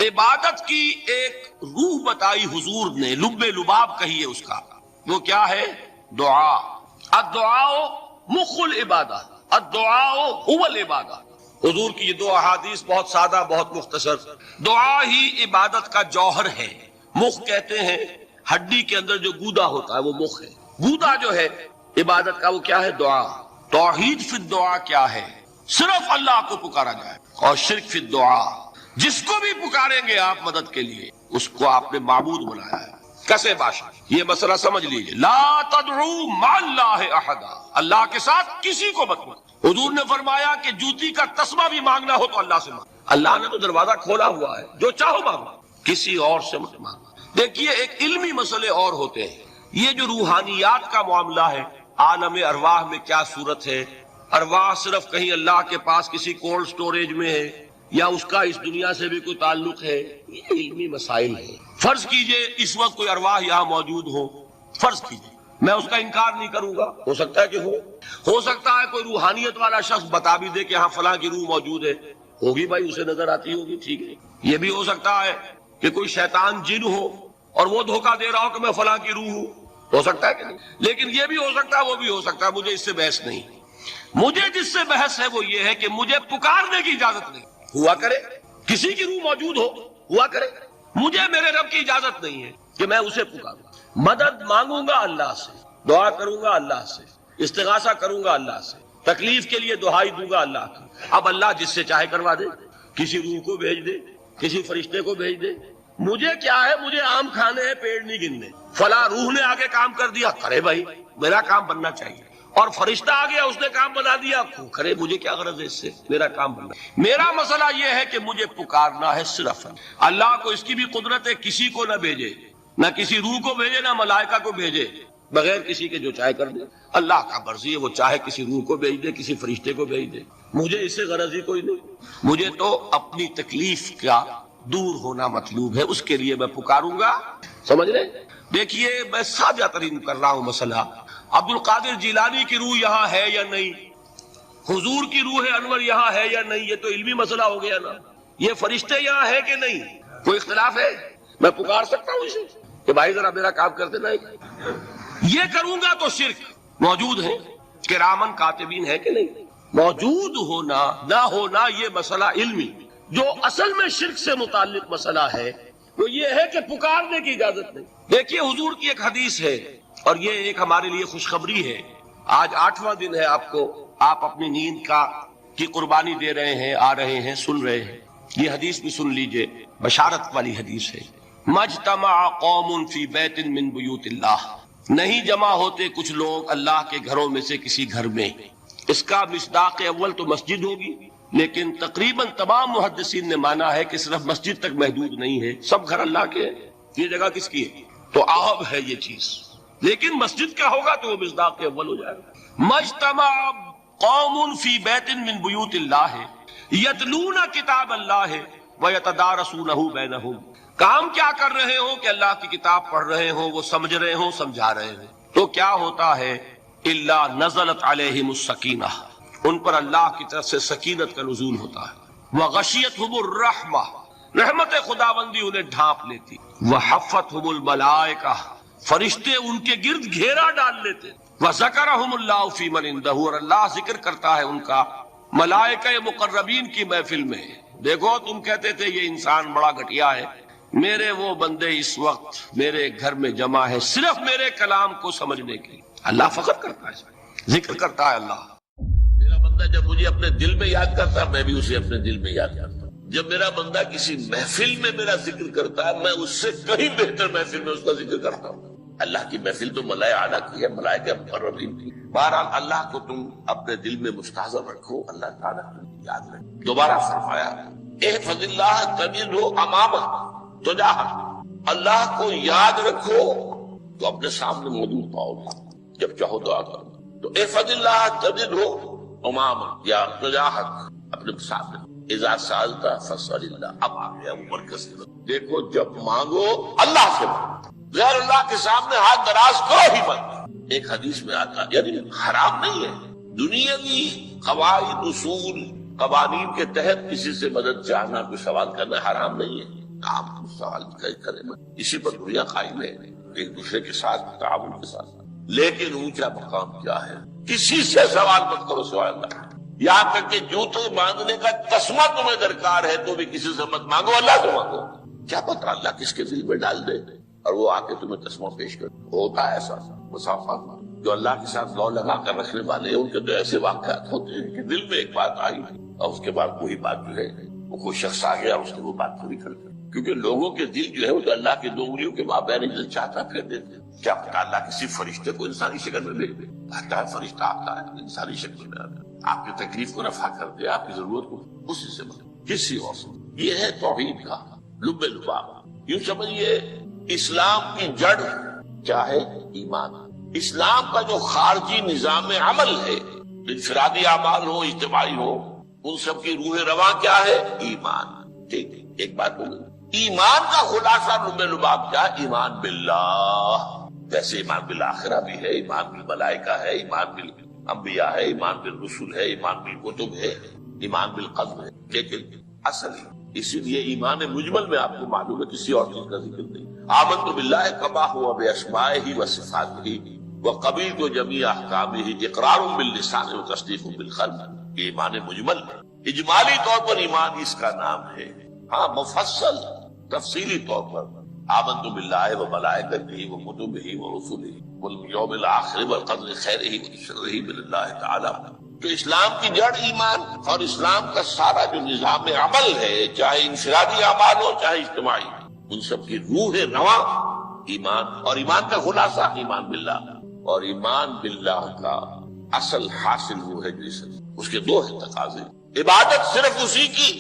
عبادت کی ایک روح بتائی حضور نے، لب لباب کہیے اس کا، وہ کیا ہے؟ دعا۔ الدعاء مخ العبادہ، الدعاء هو العبادہ۔ حضور کی یہ دو احادیث بہت سادہ، بہت مختصر۔ دعا ہی عبادت کا جوہر ہے۔ مخ کہتے ہیں ہڈی کے اندر جو گودا ہوتا ہے وہ مخ ہے۔ گودا جو ہے عبادت کا وہ کیا ہے؟ دعا۔ توحید فی الدعا کیا ہے؟ صرف اللہ کو پکارا جائے، اور شرک فی الدعا، جس کو بھی پکاریں گے آپ مدد کے لیے اس کو آپ نے معبود بنایا ہے۔ کسے باشا یہ مسئلہ سمجھ لیجئے، لا تدعو مع اللہ احدا، اللہ کے ساتھ کسی کو مت مانگو۔ حضور نے فرمایا کہ جوتی کا تسمہ بھی مانگنا ہو تو اللہ سے مانگو۔ اللہ نے تو دروازہ کھولا ہوا ہے، جو چاہو مانگو، کسی اور سے مت مانگو۔ دیکھیے ایک علمی مسئلے اور ہوتے ہیں، یہ جو روحانیات کا معاملہ ہے، عالم ارواح میں کیا صورت ہے، ارواح صرف کہیں اللہ کے پاس کسی کولڈ سٹوریج میں ہے یا اس کا اس دنیا سے بھی کوئی تعلق ہے، یہ علمی مسائل ہیں۔ فرض کیجئے اس وقت کوئی ارواح یہاں موجود ہو، فرض کیجئے، میں اس کا انکار نہیں کروں گا، ہو سکتا ہے کہ ہو سکتا ہے کوئی روحانیت والا شخص بتا بھی دے کہ ہاں فلاں کی روح موجود ہے، ہوگی بھائی، اسے نظر آتی ہوگی، ٹھیک ہے۔ یہ بھی ہو سکتا ہے کہ کوئی شیطان جن ہو اور وہ دھوکہ دے رہا ہو کہ میں فلاں کی روح ہوں، ہو سکتا ہے کہ نہیں؟ لیکن یہ بھی ہو سکتا ہے، وہ بھی ہو سکتا ہے، مجھے اس سے بحث نہیں۔ مجھے جس سے بحث ہے وہ یہ ہے کہ مجھے پکارنے کی اجازت نہیں، ہوا کرے کسی کی روح موجود ہو، ہوا کرے، مجھے میرے رب کی اجازت نہیں ہے کہ میں اسے پکاروں۔ مدد مانگوں گا اللہ سے، دعا کروں گا اللہ سے، استغاثہ کروں گا اللہ سے، تکلیف کے لیے دہائی دوں گا اللہ کی۔ اب اللہ جس سے چاہے کروا دے، کسی روح کو بھیج دے، کسی فرشتے کو بھیج دے، مجھے کیا ہے؟ مجھے آم کھانے ہیں، پیڑ نہیں گننے۔ فلاں روح نے آگے کام کر دیا، کرے بھائی، میرا کام بننا چاہیے۔ اور فرشتہ آ گیا، اس نے کام بنا دیا، کرے، مجھے کیا غرض ہے اس سے، میرا کام بننا۔ میرا مسئلہ یہ ہے کہ مجھے پکارنا ہے صرف اللہ کو۔ اس کی بھی قدرت ہے کسی کو نہ بھیجے، نہ کسی روح کو بھیجے، نہ ملائکہ کو بھیجے، بغیر کسی کے جو چاہے کر دے۔ اللہ کا مرضی ہے، وہ چاہے کسی روح کو بھیج دے، کسی فرشتے کو بھیج دے، مجھے اس سے غرض ہی کوئی نہیں۔ مجھے تو اپنی تکلیف کا دور ہونا مطلوب ہے، اس کے لیے میں پکاروں گا۔ سمجھ رہے؟ دیکھیے میں سادہ ترین کر رہا ہوں مسئلہ۔ عبد القادر جیلانی کی روح یہاں ہے یا نہیں، حضور کی روح انور یہاں ہے یا نہیں، یہ تو علمی مسئلہ ہو گیا نا۔ یہ فرشتے یہاں ہے کہ نہیں، کوئی اختلاف ہے؟ میں پکار سکتا ہوں اسے کہ بھائی ذرا میرا کام کرتے نہیں؟ یہ کروں گا تو شرک۔ موجود ہے کرامن کاتبین ہے کہ نہیں؟ موجود ہونا نہ ہونا یہ مسئلہ علمی۔ جو اصل میں شرک سے متعلق مسئلہ ہے وہ یہ ہے کہ پکارنے کی اجازت نہیں۔ دیکھیے حضور کی ایک حدیث ہے، اور یہ ایک ہمارے لیے خوشخبری ہے۔ آج 8واں دن ہے، آپ اپنی نیند کی قربانی دے رہے ہیں، آ رہے ہیں، سن رہے ہیں۔ یہ حدیث بھی سن لیجئے، بشارت والی حدیث ہے۔ مجتمع قوم فی بیت من بیوت اللہ، نہیں جمع ہوتے کچھ لوگ اللہ کے گھروں میں سے کسی گھر میں۔ اس کا مصداق اول تو مسجد ہوگی، لیکن تقریباً تمام محدثین نے مانا ہے کہ صرف مسجد تک محدود نہیں ہے، سب گھر اللہ کے ہیں۔ یہ جگہ کس کی ہے؟ تو عہب ہے یہ چیز، لیکن مسجد کا ہوگا تو وہ مصداق اول ہو جائے گا۔ مجتمع قوم فی بیت من بیوت اللہ یتلون کتاب اللہ ویتدارسونہ بینہم، کام کیا کر رہے ہوں کہ اللہ کی کتاب پڑھ رہے ہوں، وہ سمجھ رہے ہوں، سمجھا رہے ہوں، تو کیا ہوتا ہے؟ الا نزلت علیہم السکینہ، ان پر اللہ کی طرف سے سکینت کا نزول ہوتا ہے۔ وغشیتہم الرحمہ، رحمت خداوندی انہیں ڈھانپ لیتی۔ وحفتہم الملائکہ، فرشتے ان کے گرد گھیرا ڈال لیتے۔ وذکرہم اللہ فی من عندہ، اور اللہ ذکر کرتا ہے ان کا ملائکہ مقربین کی محفل میں۔ دیکھو تم کہتے تھے یہ انسان بڑا گھٹیا ہے، میرے وہ بندے اس وقت میرے گھر میں جمع ہے صرف میرے کلام کو سمجھنے کے لیے۔ اللہ فخر کرتا ہے، ذکر کرتا ہے اللہ۔ میرا بندہ جب مجھے اپنے دل میں یاد کرتا ہے، میں بھی اسے اپنے دل میں یاد کرتا ہوں۔ جب میرا بندہ کسی محفل میں میرا ذکر کرتا ہے، میں اس سے کہیں بہتر محفل میں اس کا ذکر کرتا ہوں۔ اللہ کی محفل تو ملائکہ اعلیٰ کی ہے، ملائکہ مقربین کی۔ بہرحال اللہ کو تم اپنے دل میں مستحضر رکھو، اللہ تعالیٰ تمہیں یاد رکھے۔ دوبارہ فرمایا احفظ اللہ تجدہ امامک تجاہک، اللہ کو یاد رکھو تو اپنے سامنے موجود پاؤ گے جب چاہو دعا کرو۔ تو احفظ اللہ تجدہ امامک یا تجاہک، اپنے سامنے۔ اذا سألت فاسأل اللہ، اب آ گیا وہ مرکز۔ دیکھو جب مانگو اللہ سے مانگو، غیر اللہ کے سامنے ہاتھ دراز کرو ہی مت۔ ایک حدیث میں آتا، یعنی حرام نہیں ہے، دنیاوی قواعد اصول قوانین کے تحت کسی سے مدد چاہنا، کوئی سوال کرنا حرام نہیں ہے، آپ سوال کریں، اسی پر دنیا قائم ہے، ایک دوسرے کے ساتھ تعاون کے ساتھ. لیکن اونچا مقام کیا ہے؟ کسی سے سوال مت کرو سوائے اللہ. یہاں تک کہ جوتے مانگنے کا تسمہ تمہیں درکار ہے تو بھی کسی سے مت مانگو، اللہ سے مانگو. کیا پتہ اللہ کس کے دل میں ڈال دے اور وہ آ کے تمہیں تسمہ پیش کر. ہوتا ہے ایسا مسافر جو اللہ کے ساتھ لو لگا کر رکھنے والے ہیں، ان کے تو ایسے واقعات ہوتے ہیں کہ دل میں ایک بات آئی اور اس کے بعد وہی بات جو ہے وہ کوئی شخص آ گیا اور اس نے وہ بات پوری کر دی. کیونکہ لوگوں کے دل جو ہے وہ تو اللہ کی 2 انگلیوں کے مابین دل چاہتا پھر دیتے. کیا پتا اللہ کسی فرشتے کو انسانی شکل میں بھیج دے. آتا ہے فرشتہ، آتا ہے انسانی شکل میں آتا ہے، آپ کی تکلیف کو رفع کر دے، آپ کی ضرورت کو اسی سے مدد کسی اور سے. یہ ہے توحید کا لب لباب. یوں سمجھیے اسلام کی جڑ کیا ہے؟ ایمان. اسلام کا جو خارجی نظام عمل ہے، انفرادی اعمال ہو اجتماعی ہو، ان سب کی روح رواں کیا ہے؟ ایمان. ٹھیک ہے، ایک بات ہو گئی. ایمان کا خلاصہ لب لباب کیا؟ ایمان باللہ. جیسے ایمان بالآخرہ بھی ہے، ایمان بالملائکہ ہے، ایمان بالانبیاء ہے، ایمان بالرسل ہے، ایمان بالکتب ہے، ایمان بالقدر ہے. لیکن اصل اسی لیے ایمان مجمل میں آپ کو معلوم ہے کسی اور چیز کا ذکر نہیں. آمنت باللہ کما ہوا باسمائہ وصفاتہ وقبلت جمیع احکامہ اقرار باللسان وتصدیق بالقلب. یہ ایمان مجمل ہے. اجمالی طور پر ایمان اس کا نام ہے. ہاں مفصل تفصیلی طور پر آمنت باللہ وملائکتہ وکتبہ ورسلہ والیوم الآخر والقدر خیرہ وشرہ من اللہ تعالی. تو اسلام کی جڑ ایمان، اور اسلام کا سارا جو نظام عمل ہے، چاہے انفرادی اعمال ہو چاہے اجتماعی، ان سب کی روح رواں ایمان. اور ایمان کا خلاصہ ایمان باللہ. اور ایمان باللہ کا اصل حاصل وہ ہے جو اس کے 2 تقاضے. عبادت صرف اسی کی،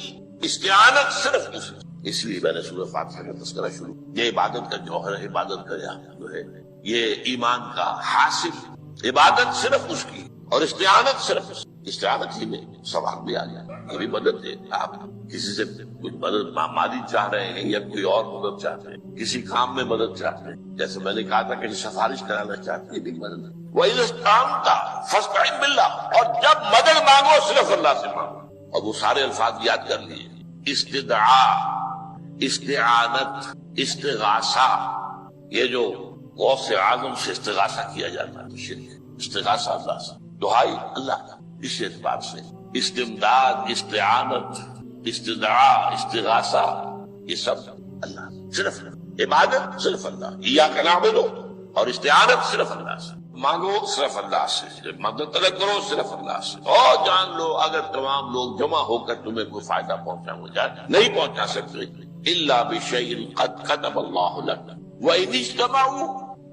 استعانت صرف اسی. اس لیے میں نے سورہ فاتحہ کا تذکرہ شروع. یہ عبادت کا جوہر ہے، عبادت کا جو ہے یہ ایمان کا حاصل. عبادت صرف اس کی اور استعانت صرف اس. استعانت ہی میں ثواب بھی آ جائے. یہ بھی مدد ہے. آپ کسی سے کچھ مدد مالی چاہ رہے ہیں یا کوئی اور مدد چاہتے ہیں، کسی کام میں مدد چاہتے ہیں، جیسے میں نے کہا تھا کہ سفارش کرانا چاہتے ہیں، یہ بھی مدد ہے. وَإِذَا اسْتَعَنْتَ فَاسْتَعِنْ بِاللَّهِ. اور جب مدد مانگو صرف اللہ سے مانگو. اور وہ سارے الفاظ یاد کر لیے. استدعاء، استعانت، استغاثہ. یہ جو غوث اعظم سے استغاثہ کیا جاتا ہے شرک ہے. استغاثہ اللہ سے، دعائی اللہ کا. اس اعتبار سے استمداد، استعانت، استدعاء، استغاثہ، یہ سب اللہ. صرف عبادت صرف اللہ. ایاک نعبد، اور استعانت صرف اللہ سے. مانگو صرف اللہ سے، مدد طلب کرو صرف اللہ سے. اور جان لو اگر تمام لوگ جمع ہو کر تمہیں کوئی فائدہ پہنچا جائے، نہیں پہنچا سکتے. الا بشیء قد كتب اللہ لك وان اجتمعوا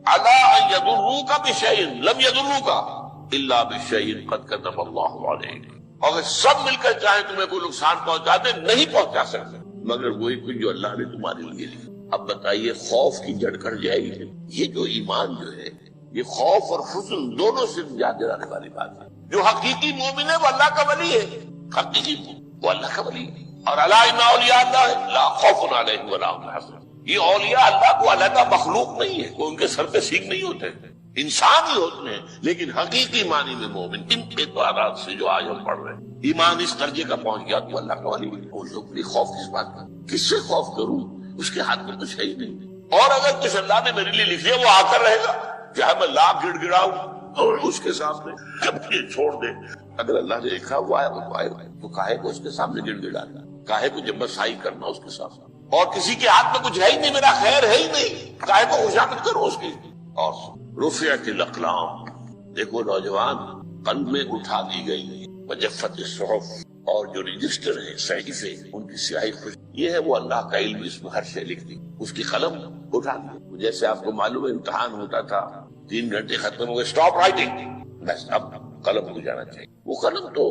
على ان يضروك بشيء لم يضروك الا بشيء قد كتب اللہ عليك. اگر سب مل کر چاہے تمہیں کوئی نقصان پہنچا دے، نہیں پہنچا سکتے مگر وہی کچھ جو اللہ نے تمہارے لیے لکھا. اب بتائیے خوف کی جڑ کر جائے گی. یہ جو ایمان جو ہے یہ خوف اور حزن دونوں سے نجات دلانے والی بات ہے. جو حقیقی مومن ہے وہ اللہ کا ولی ہے. حقیقی وہ اللہ کا ولی ہے. اور الا ان اولیاء اللہ لا خوف علیہم ولا هم يحزنون. یہ اولیاء اللہ کو علیحدہ مخلوق نہیں ہے، کوئی ان کے سر پہ سینگ نہیں ہوتے، انسان ہی ہوتے ہیں. لیکن حقیقی معنی میں مومن ان اعتبارات سے جو آج ہم پڑھ رہے ہیں، ایمان اس درجے کا پہنچ گیا تو اللہ کا ولی ہے. وہ لوگ بھی خوف کس بات کا؟ کس سے خوف کروں؟ اس کے ہاتھ میں کچھ ہے ہی نہیں. اور اگر کچھ اللہ نے میرے لیے لکھ دیا وہ آ کر رہے گا، چاہے میں لاکھ گڑ گڑاؤں اور اس کے سامنے جب یہ چھوڑ دے. اگر اللہ نے لکھا ہوا ہے وہ آئے تو کاہے کو اس کے سامنے گڑ گڑانا، کاہے کو جب بسائی کرنا اس کے سامنے. اور کسی کے ہاتھ میں کچھ ہے ہی نہیں، میرا خیر ہے ہی نہیں، کاہے کو خوشامد کرو اس کی. اور رفعت الاقلام. دیکھو نوجوان، قلم میں اٹھا دی گئی وجفت الصحف. اور جو رجسٹر ہیں، صحیفے، ان کی سیاہی خوش. یہ ہے وہ اللہ کا علم، اس میں ہر شے لکھ دی. اس کی قلم اٹھا دی. جیسے آپ کو معلوم ہے امتحان ہوتا تھا، 3 گھنٹے ختم ہو گئے، اسٹاپ رائٹنگ، بس اب قلم ہو جانا چاہیے. وہ قلم تو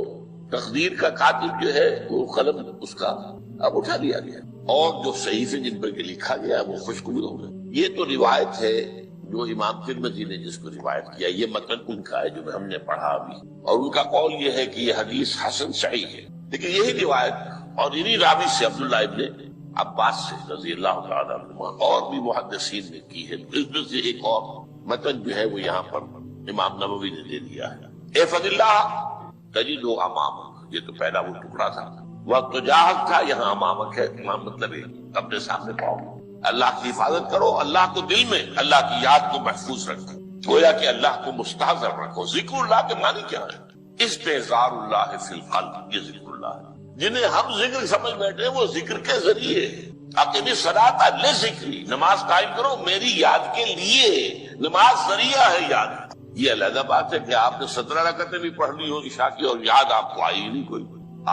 تقدیر کا کاتب جو ہے وہ قلم اس کا اب اٹھا لیا گیا. اور جو صحیفے جن پر لکھا گیا وہ خشک ہو گئے. یہ تو روایت ہے جو امام ترمذی نے جس کو روایت کیا. یہ متن ان کا ہے جو ہم نے پڑھا ابھی، اور ان کا قول یہ ہے کہ یہ حدیث حسن صحیح ہے. لیکن یہی روایت اور انہی راوی سے عبداللہ ابن عباس سے رضی اللہ تعالیٰ عنہ اور بھی محدثین نے کی ہے. اس میں سے ایک اور متن جو ہے وہ یہاں پر امام نووی نے دے دیا ہے. احفظ اللہ تجدہ امامک. یہ تو پہلا وہ ٹکڑا تھا، وقت تجاہک تھا، یہاں امامک ہے. امام مطلب ہے اپنے سامنے پاؤ گے۔ اللہ کی حفاظت کرو، اللہ کو دل میں، اللہ کی یاد کو محفوظ رکھو، گویا کہ اللہ کو مستحضر رکھو۔ ذکر اللہ کے معنی کیا ہے؟ استحضار اللہ فی القلب، یہ ذکر اللہ ہے۔ جنہیں ہم ذکر سمجھ بیٹھے وہ ذکر کے ذریعے، اقیم الصلاۃ لذکری، نماز قائم کرو میری یاد کے لیے، نماز ذریعہ ہے یاد۔ یہ علیحدہ بات ہے کہ آپ نے 17 رکعتیں بھی پڑھ لی ہو عشاء کی اور یاد آپ کو آئی ہی نہیں کوئی،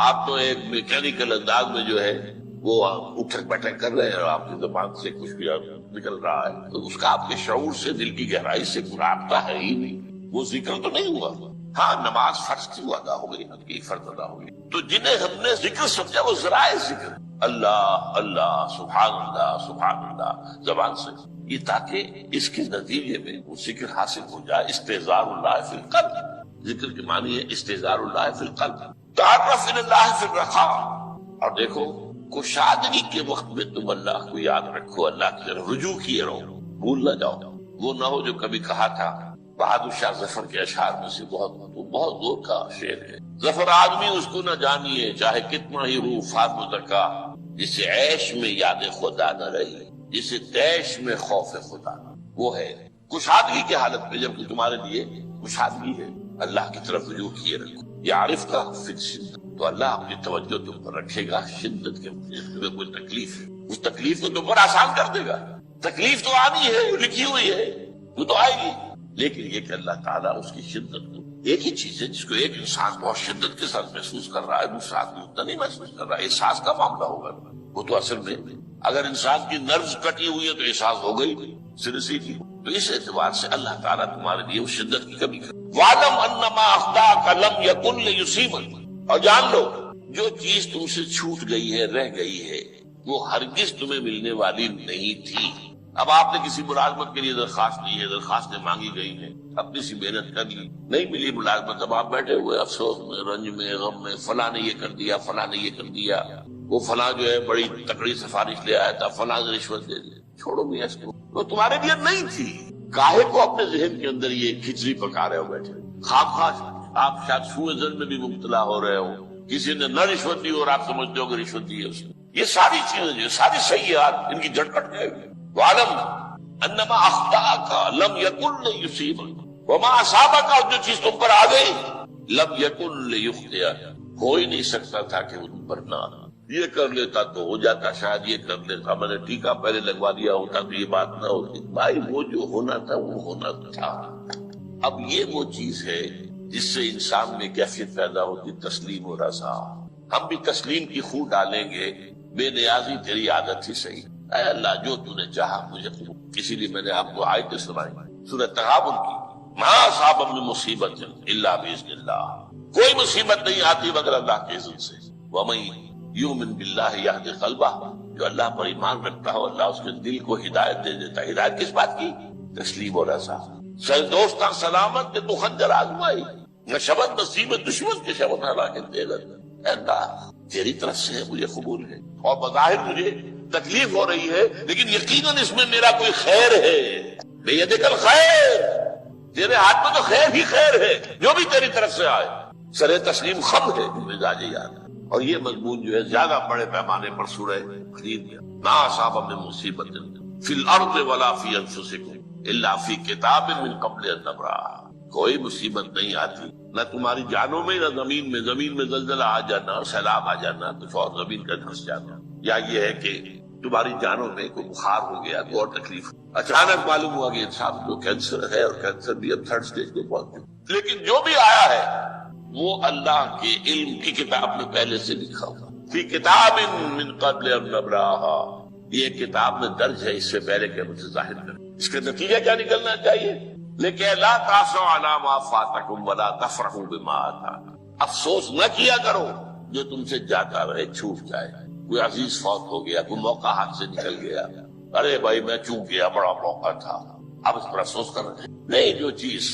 آپ تو ایک میکینیکل انداز میں جو ہے وہ اٹھک بیٹھک کر رہے ہیں اور آپ کی زبان سے کچھ بھی نکل رہا ہے، تو اس کا آپ کے شعور سے، دل کی گہرائی سے رابطہ ہے ہی نہیں، وہ ذکر تو نہیں ہوا۔ ہاں نماز فرض کی وہ ادا ہو گئی، حقیقی فرض ادا ہو گئی۔ تو جنہیں ہم نے ذکر سمجھا وہ ذرائع ذکر، اللہ اللہ سبحان اللہ سبحان اللہ زبان سے، یہ تاکہ اس کے نتیجے میں وہ ذکر حاصل ہو جائے۔ استحضار اللہ فی القلب، ذکر کے معنی ہے استحضار اللہ فی القلب، تعرف الی اللہ فی الرخاء، اور دیکھو کشادگی کے وقت میں تم اللہ کو یاد رکھو، اللہ کی طرف رجوع کیے رہو، بھول نہ جاؤ۔ وہ نہ ہو جو کبھی کہا تھا بہادر شاہ ظفر کے اشعار میں سے، بہت زور کا شعر ہے، ظفر آدمی اس کو نہ جانیے چاہے کتنا ہی روح فاضل کا، جسے عیش میں یاد خدا نہ رہی، جسے تیش میں خوف خدا نہ۔ وہ ہے کشادگی کی حالت میں، جب کہ تمہارے لیے کشادگی ہے، اللہ کی طرف رجوع کیے رکھو۔ یعرف کا فی الشدہ، تو اللہ اپنی توجہ تم پر رکھے گا شدت کے میں کوئی تکلیف ہے، اس تکلیف کو تم پر آسان کر دے گا۔ تکلیف تو آنی ہے، وہ لکھی ہوئی ہے، وہ تو آئے گی، لیکن یہ کہ اللہ تعالیٰ اس کی شدت کو، ایک ہی چیز ہے جس کو ایک انسان بہت شدت کے ساتھ محسوس کر رہا ہے، دوسرا آدمی اتنا نہیں محسوس کر رہا ہے، احساس کا معاملہ ہوگا۔ وہ تو اصل میں اگر انسان کی نروز کٹی ہوئی ہے تو احساس ہو گئی سر سیدھی، تو اس اعتبار سے اللہ تعالیٰ تمہارے لیے اس شدت کی کمی کر۔ وَاعْلَمْ أَنَّمَا أَخْطَأَكَ لَمْ يَكُنْ لِيُصِيبَكَ، اور جان لو جو چیز تم سے چھوٹ گئی ہے، رہ گئی ہے، وہ ہرگز تمہیں ملنے والی نہیں تھی۔ اب آپ نے کسی ملازمت کے لیے درخواست دی ہے، درخواستیں مانگی گئی ہیں، اپنی سی محنت کر لی، نہیں ملی ملازمت، اب آپ بیٹھے ہوئے افسوس میں، رنج میں، غم میں، فلاں نے یہ کر دیا، فلاں نے یہ کر دیا، وہ فلاں جو ہے بڑی تکڑی سفارش لے آیا تھا، فلاں نے رشوت دے دی۔ چھوڑو میاں اس کو، وہ تمہارے لیے نہیں تھی۔ کاہے کو اپنے ذہن کے اندر یہ کھچڑی پکا رہے ہو بیٹھے، خواہ آپ شاید سوء ظن میں بھی مبتلا ہو رہے ہو، کسی نے نہ رشوت دی اور آپ سمجھتے ہو کہ رشوت دی ہے اس نے۔ یہ ساری چیزیں جو ساری سیئات، ان کی جڑ کٹ جائے گی۔ وَعْلَمْ أَنَّمَا أَخْطَأَكَ لَمْ يَكُنْ لِيُصِيبَكَ وَمَا أَصَابَكَ، اور جو چیز تم پر آ گئی، لَمْ يَكُنْ لِيُخْطِئَكَ، ہو ہی نہیں سکتا تھا کہ وہ تم پر نہ آنا۔ یہ کر لیتا تو ہو جاتا، شاید یہ کر لیتا، میں نے ٹیکا پہلے لگوا دیا ہوتا تو یہ بات نہ ہوتی۔ بھائی وہ جو ہونا تھا وہ ہونا تھا۔ اب یہ وہ چیز ہے جس سے انسان میں کیفیت پیدا ہوتی، تسلیم و رضا۔ ہم بھی تسلیم کی خو ڈالیں گے، بے نیازی تیری عادت ہی صحیح، اے اللہ جو تو نے چاہا مجھے قبول۔ اسی لیے میں نے آپ کو آیت سنائی سورہ تغابن کی، ما اصاب من مصیبت الا باذن اللہ، کوئی مصیبت نہیں آتی مگر اللہ کے اذن سے۔ ومن یؤمن باللہ یہد قلبہ، جو اللہ پر ایمان رکھتا ہو اللہ اس کے دل کو ہدایت دے دیتا ہے۔ ہدایت کس بات کی؟ تسلیم و رضا۔ دوستاں سلامت تو خنجر آزمائی، نہ شبت نصیبت دشمن کے شبت ہلاکت دے گا۔ اے اللہ تیری طرف سے ہے، مجھے قبول ہے، اور بظاہر مجھے تکلیف ہو رہی ہے لیکن یقیناً اس میں میرا کوئی خیر ہے۔ بیدک الخیر، تیرے ہاتھ میں تو خیر ہی خیر ہے، جو بھی تیری طرف سے آئے۔ سر تسلیم خم ہے مزاج یاد۔ اور یہ مضمون جو ہے زیادہ بڑے پیمانے پر سورہ حدید میں، ما اصاب من مصیبت فی الارض ولا فی انفسکم الا فی کتاب من قبل ان نبرأھا، کوئی مصیبت نہیں آتی نہ تمہاری جانوں میں نہ زمین میں زلزلہ آ جانا، سیلاب آ جانا، کچھ اور زمین کا دھنس جانا، یا یہ ہے کہ تمہاری جانوں میں کوئی بخار ہو گیا، کوئی اور تکلیف، اچانک معلوم ہوا کہ انسان کو کینسر ہے اور کینسر بھی اب 3rd سٹیج پہ پہنچ چکا، لیکن جو بھی آیا ہے وہ اللہ کے علم کی کتاب میں پہلے سے لکھا ہوا، فی کتاب من قبل ان نبرأھا، یہ کتاب میں درج ہے اس سے پہلے کہ ہم اسے ظاہر کریں۔ اس کا نتیجہ کیا نکلنا چاہیے؟ لیکن لا تاسوا علی ما فاتکم ولا تفرحوا بما آتاکم، افسوس نہ کیا کرو جو تم سے جاتا رہے، چھوٹ جائے، کوئی عزیز فوت ہو گیا، کوئی موقع ہاتھ سے نکل گیا، ارے بھائی میں چوک گیا، بڑا موقع تھا، اب اس پر افسوس کر رہے ہیں، نہیں، جو چیز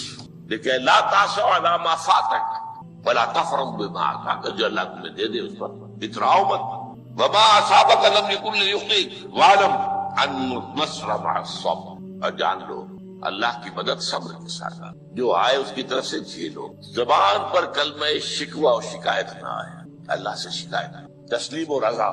لیکن لا تاسوا علی ما فاتک ولا تفرحوا بما آتاک، جو اللہ تمہیں دے دے اس پر اتراؤ مت۔ وما اصابک لم یکن لیخطئک واعلم ان النصر مع الصبر، اور جان لو اللہ کی مدد صبر کے ساتھ، جو آئے اس کی طرف سے جھیلو، زبان پر کلمہ شکوہ اور شکایت نہ آئے، اللہ سے شکایت، تسلیم و رضا،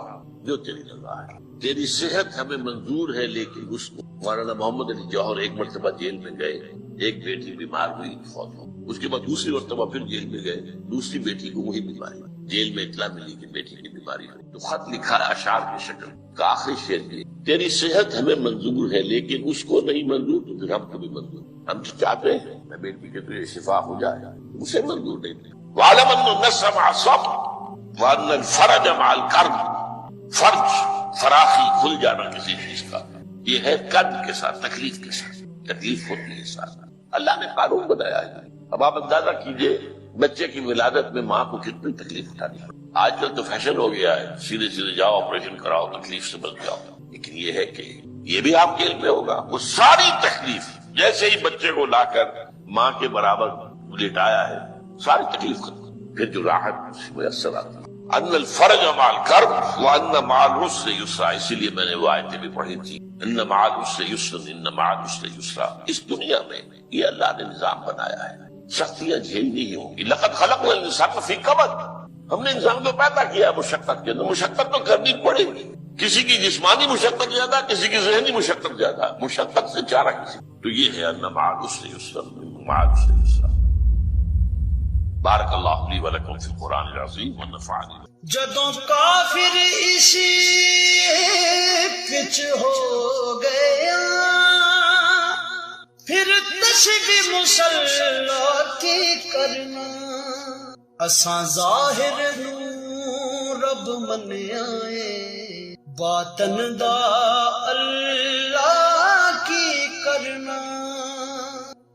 جو تیری رضا ہے، تیری صحت ہمیں منظور ہے لیکن اس کو مولانا محمد علی جوہر ایک مرتبہ جیل میں گئے، ایک بیٹی بیمار ہوئی فوت ہو، اس کے بعد دوسری مرتبہ پھر جیل میں گئے، دوسری بیٹی کو وہی بیماری، جیل میں اطلاع ملی کہ بیٹی کی بیماری ہوئی، تو خط لکھا اشعار کی شکل کا آخری شعر یہ، تیری صحت ہمیں منظور ہے لیکن اس کو نہیں منظور تو پھر ہم کو بھی منظور، ہم تو چاہتے ہیں میں بیٹی کے تو شفا ہو جائے، اسے منظور نہیں تھے۔ وَعَلَمَ أَنَّ النَّسَّ مَعَ الصَّبْرِ وَأَنَّ الْفَرَجَ مَعَ الْكَرْبِ، فرج فراخی کھل جانا کسی چیز کا یہ ہے قد کے ساتھ، تکلیف کے ساتھ، تکلیف ہوتی ہے ساتھ، اللہ نے قانون بنایا ہے۔ اب آپ اندازہ کیجئے بچے کی ولادت میں ماں کو کتنی تکلیف اٹھانی ہے۔ آج کل تو فیشن ہو گیا ہے، سیدھے سیدھے جاؤ آپریشن کراؤ تکلیف سے بچ جاؤ، لیکن یہ ہے کہ یہ بھی آپ کے علم میں ہوگا، وہ ساری تکلیف جیسے ہی بچے کو لا کر ماں کے برابر لٹایا ہے ساری تکلیف ختم، پھر جو راحت میسر آتی ہے۔ ان الفرج مع الکرب وان مع العسر یسرا، اسی لیے میں نے وہ آیتیں بھی پڑھی تھی، ان مع العسر یسرا ان مع العسر یسرا۔ اس دنیا میں یہ اللہ نے نظام بنایا ہے، سختیاں جھیلنی ہی ہوں گی۔ لقد خلقنا الانسان فی کبد، ہم نے انسان کو پیدا کیا مشقت کے اندر، مشقت تو کرنی پڑے گی، کسی کی جسمانی مشقت زیادہ، کسی کی ذہنی مشقت زیادہ، مشقت سے چارہ کسی، تو یہ ہے ان مع العسر یسرا ان مع العسر یسرا۔ بارک اللہ لی ولکم فی القرآن العظیم ونفعنی۔ جدوں کافر اسی پچ ہو گیا، پھر تشبیہ مسلح کی کرنا، اساں ظاہر نوں رب منیائے، باطن دا اللہ کی کرنا،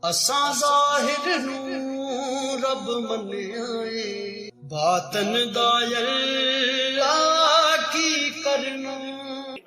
اساں ظاہر نوں رب منیائے، باطن دا اللہ کی کرنا۔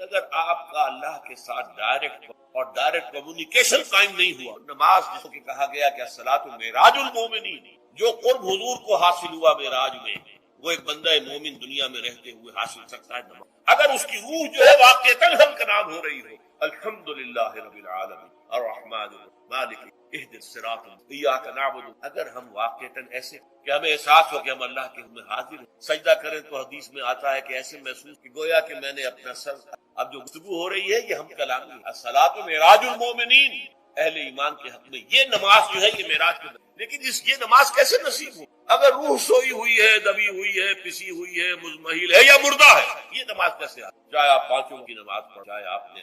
اگر آپ کا اللہ کے ساتھ ڈائریکٹ اور ڈائریکٹ کمیونیکیشن قائم نہیں ہوا، نماز جس کو کہا گیا کہ الصلاۃ معراج المومنین، جو قرب حضور کو حاصل ہوا معراج میں وہ ایک بندہ مومن دنیا میں رہتے ہوئے حاصل سکتا ہے نماز، اگر اس کی روح جو ہے واقعتاً ہم کا نام ہو رہی ہو الحمدللہ رب العالمین الرحمن مالک اہدنا الصراط ایاک نعبد، اگر ہم واقعتاً ایسے کہ ہمیں احساس ہو کہ ہم اللہ کے میں حاضر ہیں، سجدہ کریں تو حدیث میں آتا ہے کہ ایسے محسوس کہ گویا کہ میں نے اپنا سر، اب جو گفتگو ہو رہی ہے یہ ہم کلامی ہے، الصلاۃ معراج المومنین، اہل ایمان کے حق میں یہ نماز جو ہے یہ معراج کی، لیکن یہ نماز کیسے نصیب ہو اگر روح سوئی ہوئی ہے، دبی ہوئی ہے، پسی ہوئی ہے، مزمحل ہے یا مردہ ہے، یہ نماز کیسے آ؟ چاہے آپ پانچوں کی نماز پڑھ، چاہے آپ نے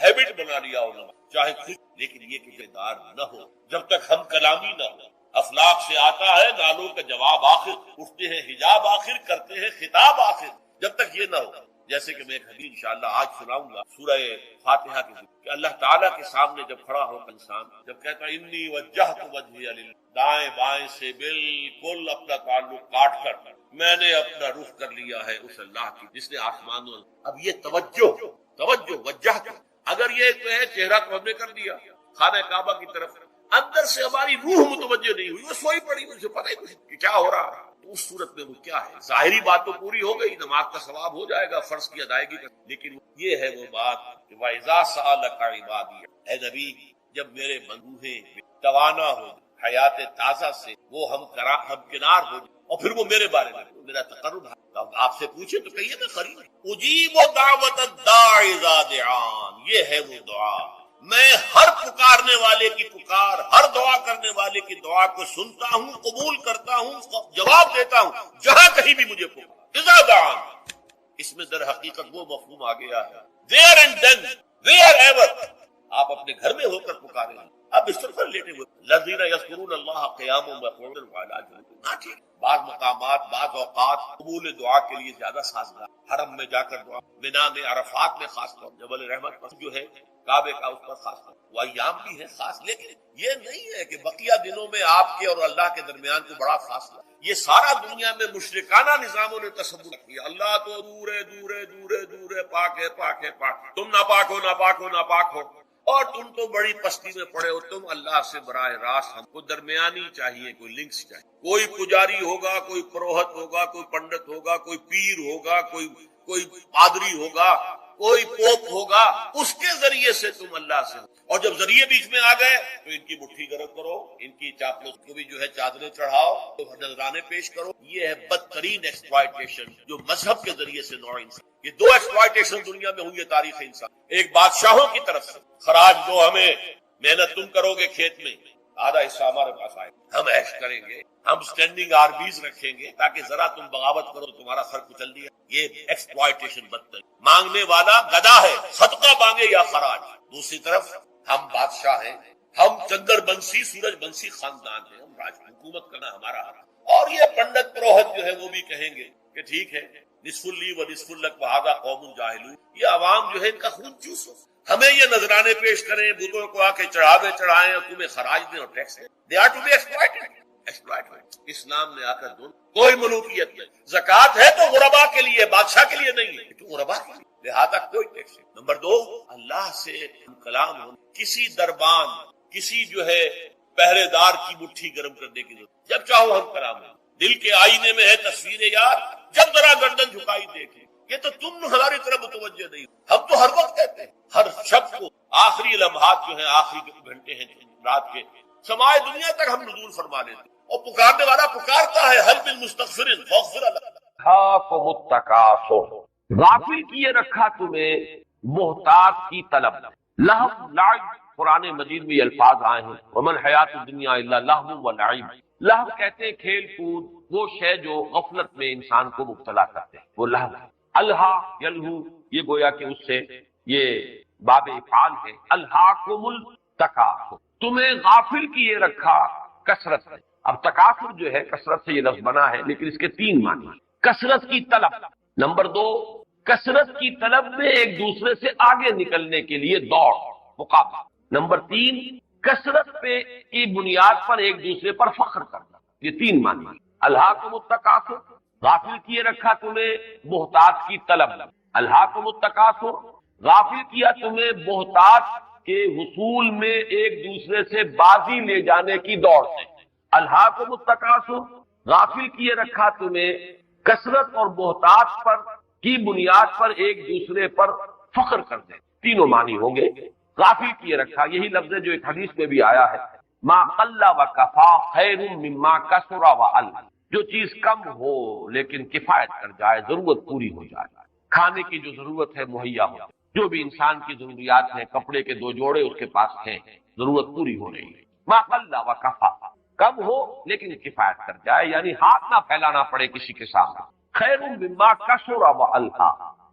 ہیبٹ بنا لیا ہو نماز، چاہے خود، لیکن یہ کہ بیدار نہ ہو جب تک ہم کلامی نہ ہو۔ افلاق سے آتا ہے نالوں کا جواب آخر، اٹھتے ہیں حجاب آخر، کرتے ہیں خطاب آخر، جب تک یہ نہ ہو۔ جیسے کہ میں ایک حدیث انشاءاللہ آج سناؤں گا سورہ فاتحہ کی، کہ اللہ تعالیٰ کے سامنے جب کھڑا ہو انسان، جب کہتا ہے انی وجہت وجہی للہ، دائیں بائیں سے بالکل اپنا تعلق کاٹ کر میں نے اپنا رخ کر لیا ہے اس اللہ کی جس نے آسمانوں، اب یہ توجہ وجہ، اگر یہ تو ہے چہرہ کو ہم نے کر دیا خانہ کعبہ کی طرف، اندر سے ہماری روح متوجہ نہیں ہوئی، وہ سوئی پڑی، مجھے پتہ ہی نہیں کہ کیا ہو رہا ہے، تو اس صورت میں وہ کیا ہے؟ ظاہری بات تو پوری ہو گئی، نماز کا ثواب ہو جائے گا، فرض کی ادائیگی کا، لیکن یہ ہے وہ بات کہ وَإِذَا سَأَلَكَ عِبَادِي، اے نبی جب میرے بندوہیں توانا ہو حیات تازہ سے وہ ہم کنار ہو اور پھر وہ میرے بارے میں میرا تقرب ہے، آپ سے پوچھے تو کہیے میں قریب ہوں، اجیب دعوت الداعی اذا دعان، یہ ہے وہ دعا، میں ہر پکارنے والے کی پکار، ہر دعا کرنے والے کی دعا کو سنتا ہوں، قبول کرتا ہوں، جواب دیتا ہوں جہاں کہیں بھی مجھے پکار، اذا دعان، اس میں در حقیقت وہ مفہوم آ گیا ہے there and then where ever، آپ اپنے گھر میں ہو کر پکاریں، اب بستر پر لیٹے ہوئے، الذین یذکرون اللہ قیاما وقعودا وعلی جنوبہم، بعض مقامات بعض اوقات قبول دعا کے لیے زیادہ سازگار، حرم میں جا کر دعا، مینا میں، عرفات میں خاص طور، جبل رحمت پر جو ہے کعبے کا اس پر خاص طور، وہ ایام بھی ہے خاص، لیکن یہ نہیں ہے کہ بقیہ دنوں میں آپ کے اور اللہ کے درمیان کو بڑا فاصلہ، یہ سارا دنیا میں مشرکانہ نظاموں نے تصور کیا، اللہ تو دور ہے دور ہے دور ہے دور ہے، پاک ہے پاک ہے پاک، تم ناپاک ہو ناپاک ہو ناپاک ہو، اور تم تو بڑی پستی میں پڑے ہو، تم اللہ سے براہ راست، ہم کو درمیانی چاہیے، کوئی لنکس چاہیے، کوئی پجاری ہوگا، کوئی پروہت ہوگا، کوئی پنڈت ہوگا، کوئی پیر ہوگا، کوئی پادری ہوگا، کوئی پوپ ہوگا، اس کے ذریعے سے تم اللہ سے ہو، اور جب ذریعے بیچ میں آ گئے تو ان کی مٹھی گرم کرو، ان کی چاپلوس کو بھی جو ہے چادریں چڑھاؤ، تو نذرانے پیش کرو۔ یہ ہے بدترین ایکسپلائٹیشن جو مذہب کے ذریعے سے نوع انسان۔ یہ دو ایکسپلائٹیشن دنیا میں ہوئی ہے تاریخ انسان، ایک بادشاہوں کی طرف سے خراج دو ہمیں، محنت تم کرو گے کھیت میں، آدھا حصہ ہمارے پاس آئے، ہم عیش کریں گے، ہم اسٹینڈنگ آرمیز رکھیں گے تاکہ ذرا تم بغاوت کرو تو تمہارا سر کچل دیا۔ یہ ایکسپلائٹیشن بدتر، مانگنے والا گدا ہے، صدقہ مانگے یا خراج۔ دوسری طرف ہم بادشاہ ہیں، ہم چندر بنسی سورج بنسی خاندان ہیں، ہم راج حکومت کرنا ہمارا حق ہے۔ اور یہ پنڈت پروہت جو ہے وہ بھی کہیں گے کہ ٹھیک ہے، نصف لی و نصف لک وہذا قوم جاہلون، یہ عوام جو ہے ان کا خون چوسو، ہمیں یہ نذرانے پیش کریں، بتوں کو آ کے چڑھاوے چڑھائیں اور تمہیں خراج دیں اور ٹیکس دیں۔ They are to be exploited. اسلام نے آ کر دون کوئی ملوکیت نہیں، زکوٰۃ ہے تو غربا کے لیے، بادشاہ کے لیے نہیں ہے، تو غربا کے لیے، لہذا کوئی ٹیکس نہیں۔ نمبر دو، اللہ سے کلام ہو، کسی دربان، کسی جو ہے پہرے دار کی مٹھی گرم کرنے کی ضرورت، جب چاہو ہم کلام ہو، دل کے آئینے میں ہے تصویر یار، جب ذرا گردن جھکائی دیکھیں، یہ تو تم ہماری طرف متوجہ نہیں، ہم تو ہر وقت کہتے ہیں، ہر شب کو آخری لمحات جو ہیں، آخری گھنٹے ہیں رات کے، سمائے دنیا تک ہم نزول فرما لیتے ہیں، اور پکارنے والا پکارتا ہے، حل من مستغفر فاغفر لہ۔ التکاثر، غافل کیے رکھا تمہیں محتاج کی طلب، لہو لعب، قرآن مجید میں یہ الفاظ آئے ہیں، ومن حیات الدنیا الا لہو و لعب۔ لہو کہتے ہیں کھیل کود، وہ شے جو غفلت میں انسان کو مبتلا کرتے ہیں، وہ لہو ہے۔ الہا یلہو، یہ گویا کہ اس سے یہ باب افعال ہے۔ الہاکم التکاثر، تمہیں غافل کیے رکھا کثرت سے۔ اب تکاثر جو ہے کثرت سے یہ لفظ بنا ہے، لیکن اس کے تین معنی ہیں۔ کثرت کی طلب، نمبر دو کثرت کی طلب میں ایک دوسرے سے آگے نکلنے کے لیے دوڑ، مقابلہ، نمبر تین کثرت پہ کی بنیاد پر ایک دوسرے پر فخر کرنا، یہ تین معنی ہیں۔ الہاکم التکاثر، غافل کیے رکھا تمہیں محتاج کی طلب، الہاکم التکاثر، غافل کیا تمہیں محتاج کے حصول میں ایک دوسرے سے بازی لے جانے کی دوڑ سے، الہاکم التکاثر، غافل کیے رکھا تمہیں کثرت اور محتاج پر کی بنیاد پر ایک دوسرے پر فخر کر دیں، تینوں معنی ہوں گے۔ غافل کیے رکھا، یہی لفظ ہے جو ایک حدیث میں بھی آیا ہے، ما قل و کفا خیر مما کثر و ال، جو چیز کم ہو لیکن کفایت کر جائے، ضرورت پوری ہو جائے، کھانے کی جو ضرورت ہے مہیا ہو، جو بھی انسان کی ضروریات ہیں، کپڑے کے دو جوڑے اس کے پاس ہیں، ضرورت پوری ہو رہی ہے۔ ما قل و کفا، کم ہو لیکن کفایت کر جائے، یعنی ہاتھ نہ پھیلانا پڑے کسی کے سامنے۔ خیر مما کثر و الہا،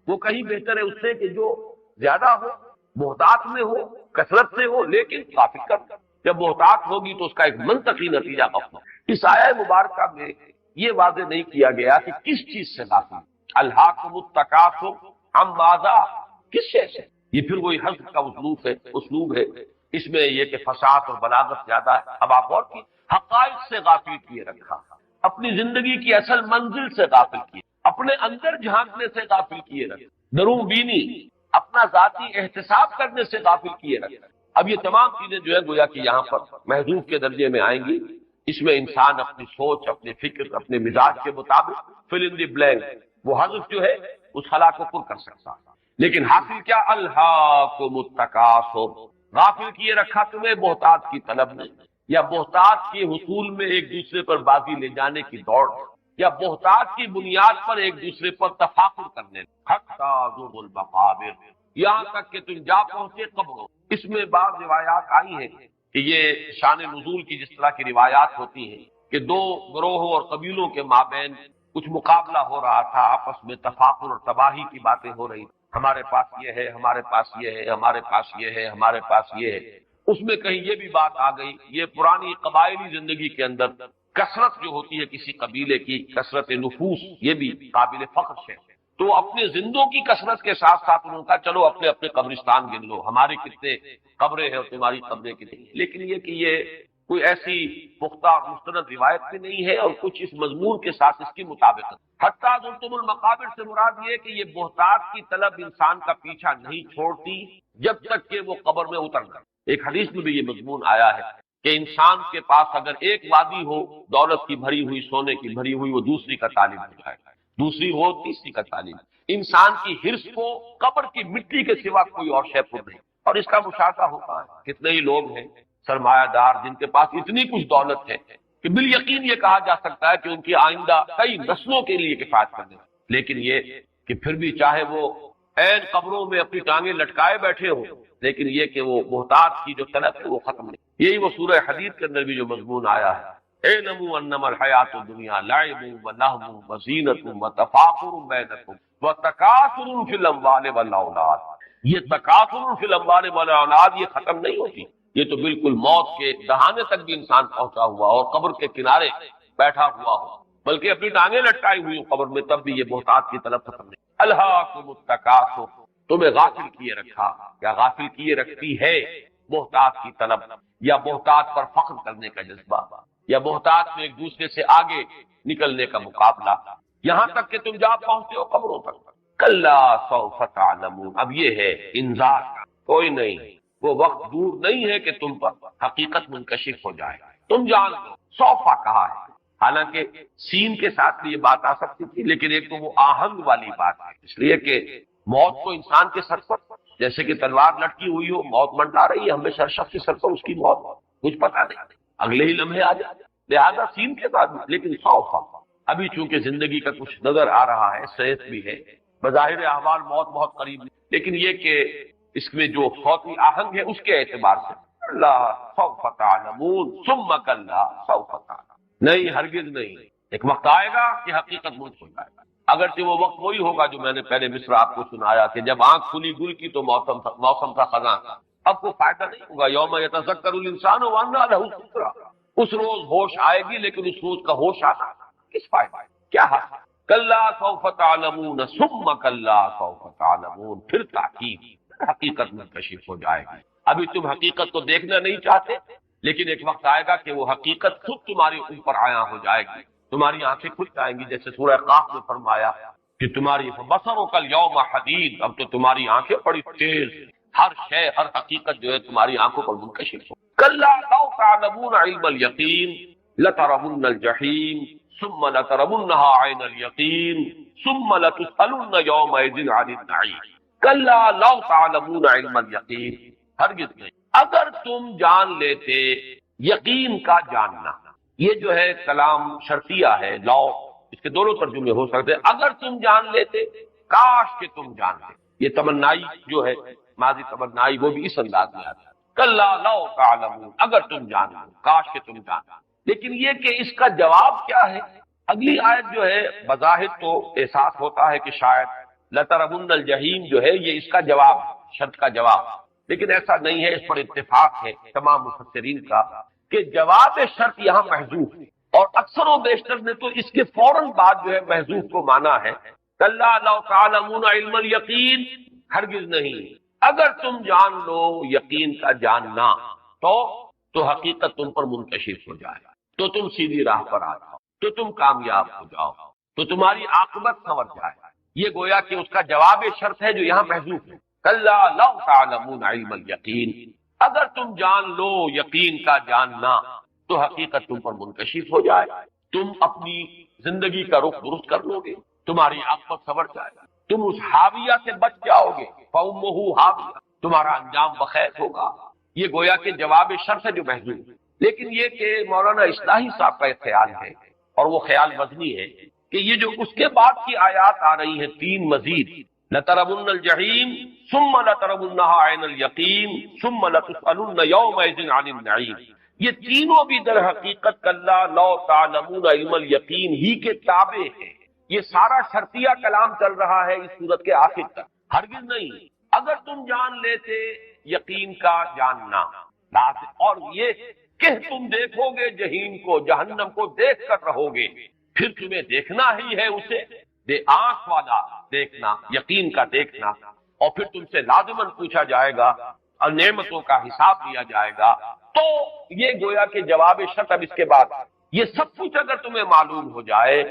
وہ کہیں بہتر ہے اس سے کہ جو زیادہ ہو، محتاط میں ہو، کثرت سے ہو، لیکن غافل کر، جب محتاط ہوگی تو اس کا ایک منطقی نتیجہ غفلت۔ اس آیہ مبارکہ میں یہ واضح نہیں کیا گیا کہ کس چیز سے غافل، الہاکم التکاثر عن ماذا، کس شے سے، یہ پھر وہی حذف کا اسلوب ہے، اس میں یہ کہ فصاحت اور بلاغت زیادہ ہے۔ اب آپ غور کی، حقائق سے غافل کیے رکھا، اپنی زندگی کی اصل منزل سے غافل کیے، اپنے اندر جھانکنے سے غافل کیے رکھا، درون بینی، اپنا ذاتی احتساب کرنے سے غافل کیے رکھا۔ اب یہ تمام چیزیں جو ہے گویا کہ یہاں پر محذوف کے درجے میں آئیں گی، اس میں انسان اپنی سوچ، اپنے فکر، اپنے مزاج کے مطابق فل ان دی بلینک، وہ حذف جو ہے اس خلا کو پر کر سکتا، لیکن حاصل کیا، الہاکم التکاثر، غافل کیے رکھا تمہیں محتاج کی طلب میں، یا محتاج کے حصول میں ایک دوسرے پر بازی لے جانے کی دوڑ، یا محتاج کی بنیاد پر ایک دوسرے پر تفاخر کرنے، حتی زرتم المقابر، یہاں تک کہ تم جا پہنچے قبروں۔ اس میں بعض روایات آئی ہیں کہ یہ شان نزول کی جس طرح کی روایات ہوتی ہیں کہ دو گروہوں اور قبیلوں کے مابین کچھ مقابلہ ہو رہا تھا، آپس میں تفاخر اور تباہی کی باتیں ہو رہی، ہمارے پاس یہ ہے، ہمارے پاس یہ ہے، ہمارے پاس یہ ہے، ہمارے پاس یہ ہے۔ اس میں کہیں یہ بھی بات آ گئی، یہ پرانی قبائلی زندگی کے اندر کثرت جو ہوتی ہے کسی قبیلے کی، کثرت نفوس، یہ بھی قابل فخر ہے۔ تو اپنے زندوں کی کثرت کے ساتھ ساتھ انہوں نے کہا چلو اپنے اپنے قبرستان گن لو، ہماری کتنے قبریں ہیں اور تمہاری قبریں کتنی، لیکن یہ کہ یہ کوئی ایسی پختہ اور مستند روایت بھی نہیں ہے، اور کچھ اس مضمون کے ساتھ اس کی مطابقت۔ حتیٰ زرتم المقابر سے مراد یہ کہ یہ محتاج کی طلب انسان کا پیچھا نہیں چھوڑتی جب تک کہ وہ قبر میں اتر جائے۔ ایک حدیث میں بھی یہ مضمون آیا ہے کہ انسان کے پاس اگر ایک وادی ہو دولت کی بھری ہوئی، سونے کی بھری ہوئی، وہ دوسری کا طالب ہو جائے، دوسری ہو تیسری کا طالب۔ انسان کی حرص کو قبر کی مٹی کے سوا کوئی اور شے پر نہیں. اور اس کا مشاہدہ ہوتا ہے. کتنے ہی لوگ ہیں سرمایہ دار جن کے پاس اتنی کچھ دولت ہے کہ بالیقین یہ کہا جا سکتا ہے کہ ان کی آئندہ کئی نسلوں کے لیے کفایت کر دے. لیکن یہ کہ پھر بھی چاہے وہ عین قبروں میں اپنی ٹانگیں لٹکائے بیٹھے ہو، لیکن یہ کہ وہ محتاج کی جو طلب ہے وہ ختم نہیں. یہی وہ سورہ حدید کے اندر بھی جو مضمون آیا ہے، اعلموا انما الحیات الدنیا لعب ولہو وزینۃ وتفاخر بینکم وتکاثر فی الاموال والاولاد. یہ تکاثر فی الاموال والاولاد یہ ختم نہیں ہوتی. یہ تو بالکل موت کے دہانے تک بھی انسان پہنچا ہوا اور قبر کے کنارے بیٹھا ہوا ہو، بلکہ اپنی ٹانگیں لٹکائی ہوئی قبر میں، تب بھی یہ محتاج کی طلب ختم نہیں. الہاکم التکاثر، تمہیں غافل کیے رکھا یا غافل کیے رکھتی ہے محتاج کی طلب، یا محتاج پر فخر کرنے کا جذبہ، یا محتاج میں ایک دوسرے سے آگے نکلنے کا مقابلہ، یہاں تک کہ تم جا پہنچتے ہو قبروں تک. کلا سوف تعلمون، اب یہ ہے انذار کا، کوئی نہیں، وہ وقت دور نہیں ہے کہ تم پر حقیقت منکشف ہو جائے. تم جان لو، سوفا کہا ہے، حالانکہ سین کے ساتھ بھی یہ بات آ سکتی تھی، لیکن ایک تو وہ آہنگ والی بات ہے، اس لیے کہ موت کو انسان کے سر پر جیسے کہ تلوار لٹکی ہوئی ہو، موت منڈا رہی ہے ہمیشہ شخص کے سر پر، اس کی موت کچھ پتہ نہیں، اگلے ہی لمحے آ جائے. لہذا سین کے ساتھ، لیکن سوفا ابھی چونکہ زندگی کا کچھ نظر آ رہا ہے، صحت بھی ہے، بظاہر احوال موت بہت قریب، لیکن یہ کہ اس میں جو صوتی آہنگ ہے اس کے اعتبار سے اللہ سوف تعلمون ثم کلا سوف تعلمون، نہیں ہرگز نہیں، ایک وقت آئے گا کہ حقیقت منہ ہو جائے گا. اگرچہ وہ وقت وہی ہوگا جو میں نے پہلے مصرع آپ کو سنایا کہ جب آنکھ کھلی گل کی تو موسم کا خزاں تھا. اب کوئی فائدہ نہیں ہوگا. یوم یتذکر الانسان وانى له الذکری، اس روز ہوش آئے گی، لیکن اس روز کا ہوش آنا کس فائدہ، کیا حاصل. کلا سوف تعلمون ثم کلا سوف تعلمون، پھر تاکید حقیقت منکشف ہو جائے گی. ابھی تم حقیقت کو دیکھنا نہیں چاہتے، لیکن ایک وقت آئے گا کہ وہ حقیقت خود تمہارے اوپر عیاں ہو جائے گی، تمہاری آنکھیں کھل جائیں گی. جیسے سورہ قاف میں فرمایا کہ تمہاری بصرک الیوم حدید، اب تو تمہاری آنکھیں بڑی تیز، ہر شے ہر حقیقت جو ہے تمہاری آنکھوں پر منکشف ہو. کلا لو تعلمون علم الیقین لترون الجحیم ثم لترونها عین الیقین ثم لتسألن یومئذ عن النعیم. کلا لو تعلمون علم الیقین، ہرگز نہیں، اگر تم جان لیتے یقین کا جاننا. یہ جو ہے کلام شرطیہ ہے، لو اس کے دونوں ترجمے ہو سکتے ہیں. اگر تم جان لیتے، کاش کہ تم جان لیتے. یہ تمنائی جو ہے ماضی تمنائی، وہ بھی اس انداز میں آتا ہے. کلا لو تعلمون، اگر تم جان لو، کاش کہ تم جان. لیکن یہ کہ اس کا جواب کیا ہے، اگلی آیت جو ہے بظاہر تو احساس ہوتا ہے کہ شاید لترون الجحیم جو ہے یہ اس کا جواب، شرط کا جواب، لیکن ایسا نہیں ہے. اس پر اتفاق ہے تمام مفسرین کا کہ جواب شرط یہاں محذوف ہے، اور اکثر و بیشتر نے تو اس کے فوراً بعد جو ہے محذوف کو مانا ہے. کلا لو تعلمون علم الیقین، ہرگز نہیں، اگر تم جان لو یقین کا جاننا تو حقیقت تم پر منکشف ہو جائے، تو تم سیدھی راہ پر آ جاؤ، تو تم کامیاب ہو جاؤ، تو تمہاری عاقبت سنور جائے. یہ گویا کہ اس کا جواب شرط ہے جو یہاں محذوف ہے. کلا لو تعلمون علم الیقین، اگر تم جان لو یقین کا جاننا تو حقیقت تم پر منکشف ہو جائے، تم اپنی زندگی کا رخ درست کر لو گے، تمہاری عاقبت سنور جائے گا، تم اس حاویہ سے بچ جاؤ گے. فَأُمُّهُ حاویہ، تمہارا انجام بخیر ہوگا. یہ گویا کہ جواب شرط ہے جو محذوف ہے. لیکن یہ کہ مولانا اصلاحی صاحب کا ایک خیال ہے، اور وہ خیال وزنی ہے، کہ یہ جو اس کے بعد کی آیات آ رہی ہیں تین مزید، لترون الجحیم ثم لترونها عین الیقین ثم لتسألن یومئذ عن النعیم، یہ تینوں بھی در حقیقت کلا لو تعلمون علم الیقین ہی کے تابع ہیں. یہ سارا شرطیہ کلام چل رہا ہے اس صورت کے آخر تک. ہرگز نہیں، اگر تم جان لیتے یقین کا جاننا، اور یہ کہ تم دیکھو گے جہنم کو، جہنم کو دیکھ کر رہو گے، پھر تمہیں دیکھنا ہی ہے اسے، آنکھ والا دیکھنا، یقین کا دیکھنا، اور پھر تم سے لازماً پوچھا جائے گا اور نعمتوں کا حساب لیا جائے گا. تو یہ گویا کہ جواب شرط. اب اس کے بعد یہ سب کچھ اگر تمہیں معلوم ہو جائے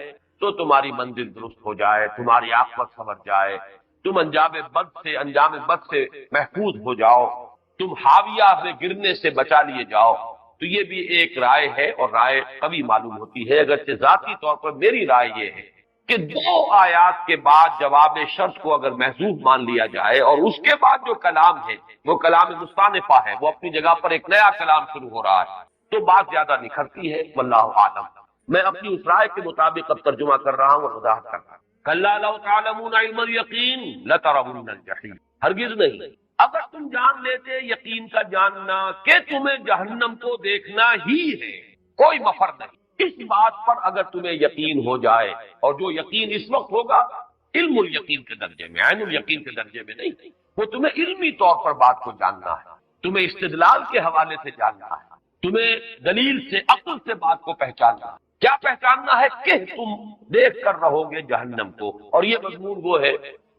تو تمہاری منزل درست ہو جائے، تمہاری عاقبت سنور جائے، تم انجام بد سے محفوظ ہو جاؤ، تم حاویہ میں گرنے سے بچا لیے جاؤ. تو یہ بھی ایک رائے ہے، اور رائے قوی معلوم ہوتی ہے. اگرچہ ذاتی طور پر میری رائے یہ ہے کہ دو آیات کے بعد جواب شرط کو اگر محذوف مان لیا جائے اور اس کے بعد جو کلام ہے وہ کلام مستانفہ ہے، وہ اپنی جگہ پر ایک نیا کلام شروع ہو رہا ہے، تو بات زیادہ نکھرتی ہے۔ واللہ عالم۔ میں اپنی اس رائے کے مطابق اب ترجمہ کر رہا ہوں اور وضاحت کر رہا ہوں۔ کلا لو تعلمون علم الیقین لترون الجحیم، ہرگز نہیں، اگر تم جان لیتے یقین کا جاننا کہ تمہیں جہنم کو دیکھنا ہی ہے، کوئی مفر نہیں اس بات پر، اگر تمہیں یقین ہو جائے، اور جو یقین اس وقت ہوگا علم الیقین کے درجے میں، عین الیقین کے درجے میں نہیں، وہ تمہیں علمی طور پر بات کو جاننا ہے، تمہیں استدلال کے حوالے سے جاننا ہے، تمہیں دلیل سے عقل سے بات کو پہچاننا ہے۔ کیا پہچاننا ہے؟ کہ تم دیکھ کر رہو گے جہنم کو، اور یہ مضمون وہ ہے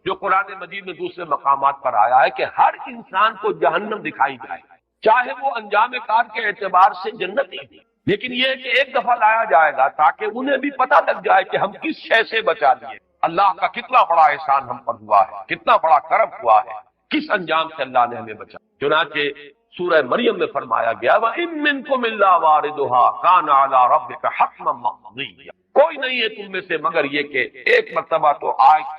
جو قرآن مجید میں دوسرے مقامات پر آیا ہے کہ ہر انسان کو جہنم دکھائی جائے، چاہے وہ انجام کار کے اعتبار سے جنتی ہی، لیکن یہ کہ ایک دفعہ لایا جائے گا تاکہ انہیں بھی پتہ لگ جائے کہ ہم کس شے سے بچا لیے، اللہ کا کتنا بڑا احسان ہم پر ہوا ہے، کتنا بڑا کرم ہوا ہے، کس انجام سے اللہ نے ہمیں بچا۔ چنانچہ سورہ مریم میں فرمایا گیا وَإِن مِّنكُمْ إِلَّا وَارِدُهَا كَانَ عَلَىٰ رَبِّكَ حَتْمًا مَّقْضِيًّا، کوئی نہیں ہے تم میں سے مگر یہ کہ ایک مرتبہ تو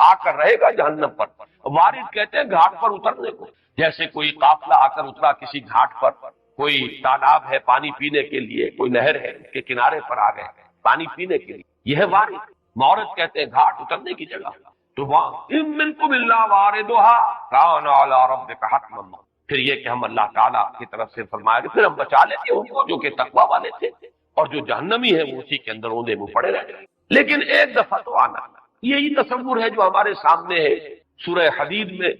آ کر رہے گا جہنم پر۔ وارد کہتے ہیں گھاٹ پر اترنے کو، جیسے کوئی قافلہ آ کر اترا کسی گھاٹ پر، کوئی تالاب ہے پانی پینے کے لیے، کوئی نہر ہے اس کے کنارے پر آ گئے پانی پینے کے لیے، یہ ہے وارد۔ مورد کہتے ہیں گھاٹ، اترنے کی جگہ۔ تو وہاں ان منکم الا واردھا کان علی ربک حتما، پھر یہ کہ ہم اللہ تعالیٰ کی طرف سے فرمایا کہ پھر ہم بچا لیں گے ان کو جو کہ تقوی والے تھے، اور جو جہنمی ہے وہ اسی کے اندر اوندے منہ پڑے رہ جائیں۔ لیکن ایک دفعہ تو آنا، یہی تصور ہے جو ہمارے سامنے ہے۔ سورہ حدید میں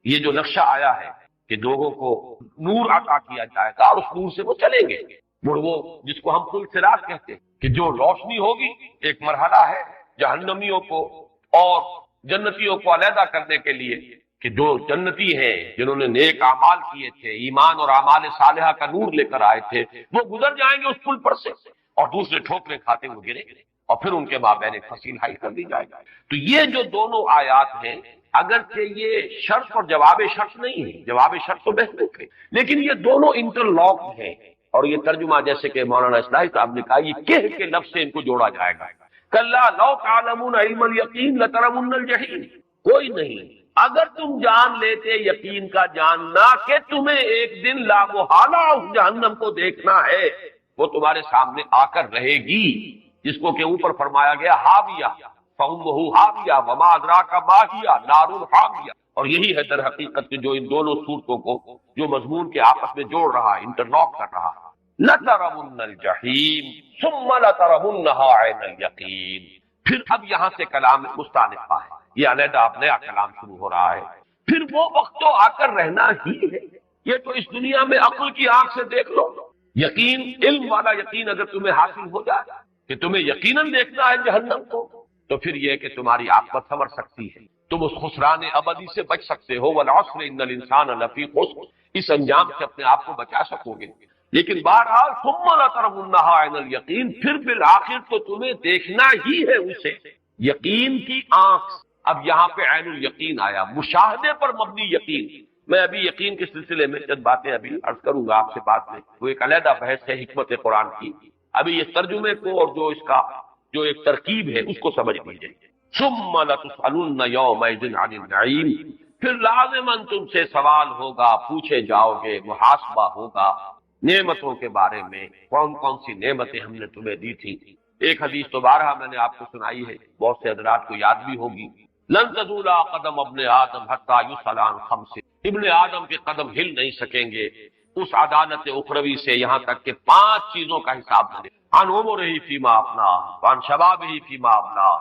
یہ جو نقشہ آیا ہے کہ لوگوں کو نور عطا کیا جائے گا اور اس نور سے وہ چلیں گے، وہ جس کو ہم پل صراط کہتے ہیں کہ جو روشنی ہوگی، ایک مرحلہ ہے جہنمیوں کو اور جنتیوں کو علیحدہ کرنے کے لیے، کہ جو جنتی ہیں جنہوں نے نیک اعمال کیے تھے، ایمان اور اعمال صالحہ کا نور لے کر آئے تھے، وہ گزر جائیں گے اس پل پر سے، اور دوسرے ٹھوکریں کھاتے ہوئے گریں گے، اور پھر ان کے مابین ایک فصیل حائل کر دی جائے گا۔ تو یہ جو دونوں آیات ہیں، اگرچہ یہ شرط اور جواب شرط نہیں ہے، جواب شرط تو محذوف ہے، لیکن یہ دونوں انٹر لاکڈ ہیں، اور یہ ترجمہ جیسے کہ مولانا اصلاحی صاحب نے کہا، یہ کہ کے لفظ سے ان کو جوڑا جائے گا۔ کلا لو تعلمون علم الیقین لترون الجحیم، کوئی نہیں، اگر تم جان لیتے یقین کا جاننا کہ تمہیں ایک دن لا محالہ اس جہنم کو دیکھنا ہے، وہ تمہارے سامنے آ کر رہے گی، جس کو کہ اوپر فرمایا گیا حاویہ فَأُمُّهُ حاویہ وَمَا أَدْرَاكَ مَا هِیَہ نَارٌ حامیہ، اور یہی ہے در حقیقت جو ان دونوں صورتوں کو جو مضمون کے آپس میں جوڑ رہا ہے، انٹرلاک کر رہا ہے۔ لَتَرَوُنَّ الْجَحِیمَ ثُمَّ لَتَرَوُنَّهَا عَيْنَ الْیَقِینِ، پھر اب یہاں سے کلام مستانفہ ہے، یہ علیحدہ اب نیا کلام شروع ہو رہا ہے۔ پھر وہ وقت تو آ کر رہنا ہی ہے، یہ تو اس دنیا میں عقل کی آنکھ سے دیکھ لو، یقین، علم والا یقین اگر تمہیں حاصل ہو جائے کہ تمہیں یقیناً دیکھنا ہے جہنم کو، تو پھر یہ کہ تمہاری عاقبت سنور سکتی ہے، تم اس خسران ابدی سے بچ سکتے ہو۔ والعصر ان الانسان لفی خسر، اس انجام سے اپنے آپ کو بچا سکو گے۔ لیکن بہرحال ثم لترونها عین الیقین، پھر بالآخر تو تمہیں دیکھنا ہی ہے اسے، یقین کی آنکھ۔ اب یہاں پہ عین الیقین آیا، مشاہدے پر مبنی یقین۔ میں ابھی یقین کے سلسلے میں چند باتیں ابھی عرض کروں گا آپ سے بعد میں، وہ ایک علیحدہ بحث ہے حکمت قرآن کی۔ ابھی یہ ترجمے کو اور جو اس کا جو ایک ترکیب ہے اس کو سمجھ لیجیے۔ ثم لتسألن یومئذ عن النعیم، پھر لازماً تم سے سوال ہوگا، پوچھے جاؤ گے، محاسبہ ہوگا نعمتوں کے بارے میں، کون کون سی نعمتیں ہم نے تمہیں دی تھی۔ ایک حدیث تو بارہا میں نے آپ کو سنائی ہے، بہت سے حضرات کو یاد بھی ہوگی، لن تزول قدم ابن آدم حتی یسأل عن خمس، ابن آدم کے قدم ہل نہیں سکیں گے اس عدالت اخروی سے یہاں تک کہ 5 چیزوں کا حساب دے، عن عمرہ فیما افنا، وعن شبابہ فیما ابلا،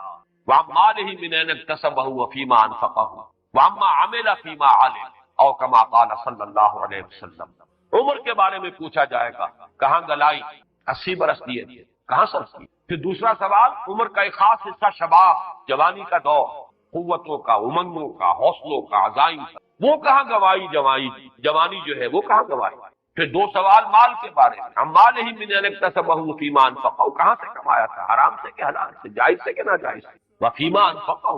وعن مالہ من این اکتسبہ وفیما انفقہ، وعما عمل فیما علم، او کما قال صلی اللہ علیہ وسلم۔ عمر کے بارے میں پوچھا جائے گا، کہاں گلائی، 80 برس دیے تھے، کہاں صرف کی۔ پھر دوسرا سوال، عمر کا ایک خاص حصہ شباب، جوانی کا دور، قوتوں کا، امنگوں کا، حوصلوں کا، عزائم کا، وہ کہاں گوائی، جوانی جو ہے وہ کہاں گوائی۔ پھر 2 سوال مال کے بارے میں، ہم مال ہی من اکتسبہ فیما انفقہ، کہاں سے کمایا تھا، حرام سے کہ حلال سے، جائز سے کہ ناجائز سے، وفیما انفقہ،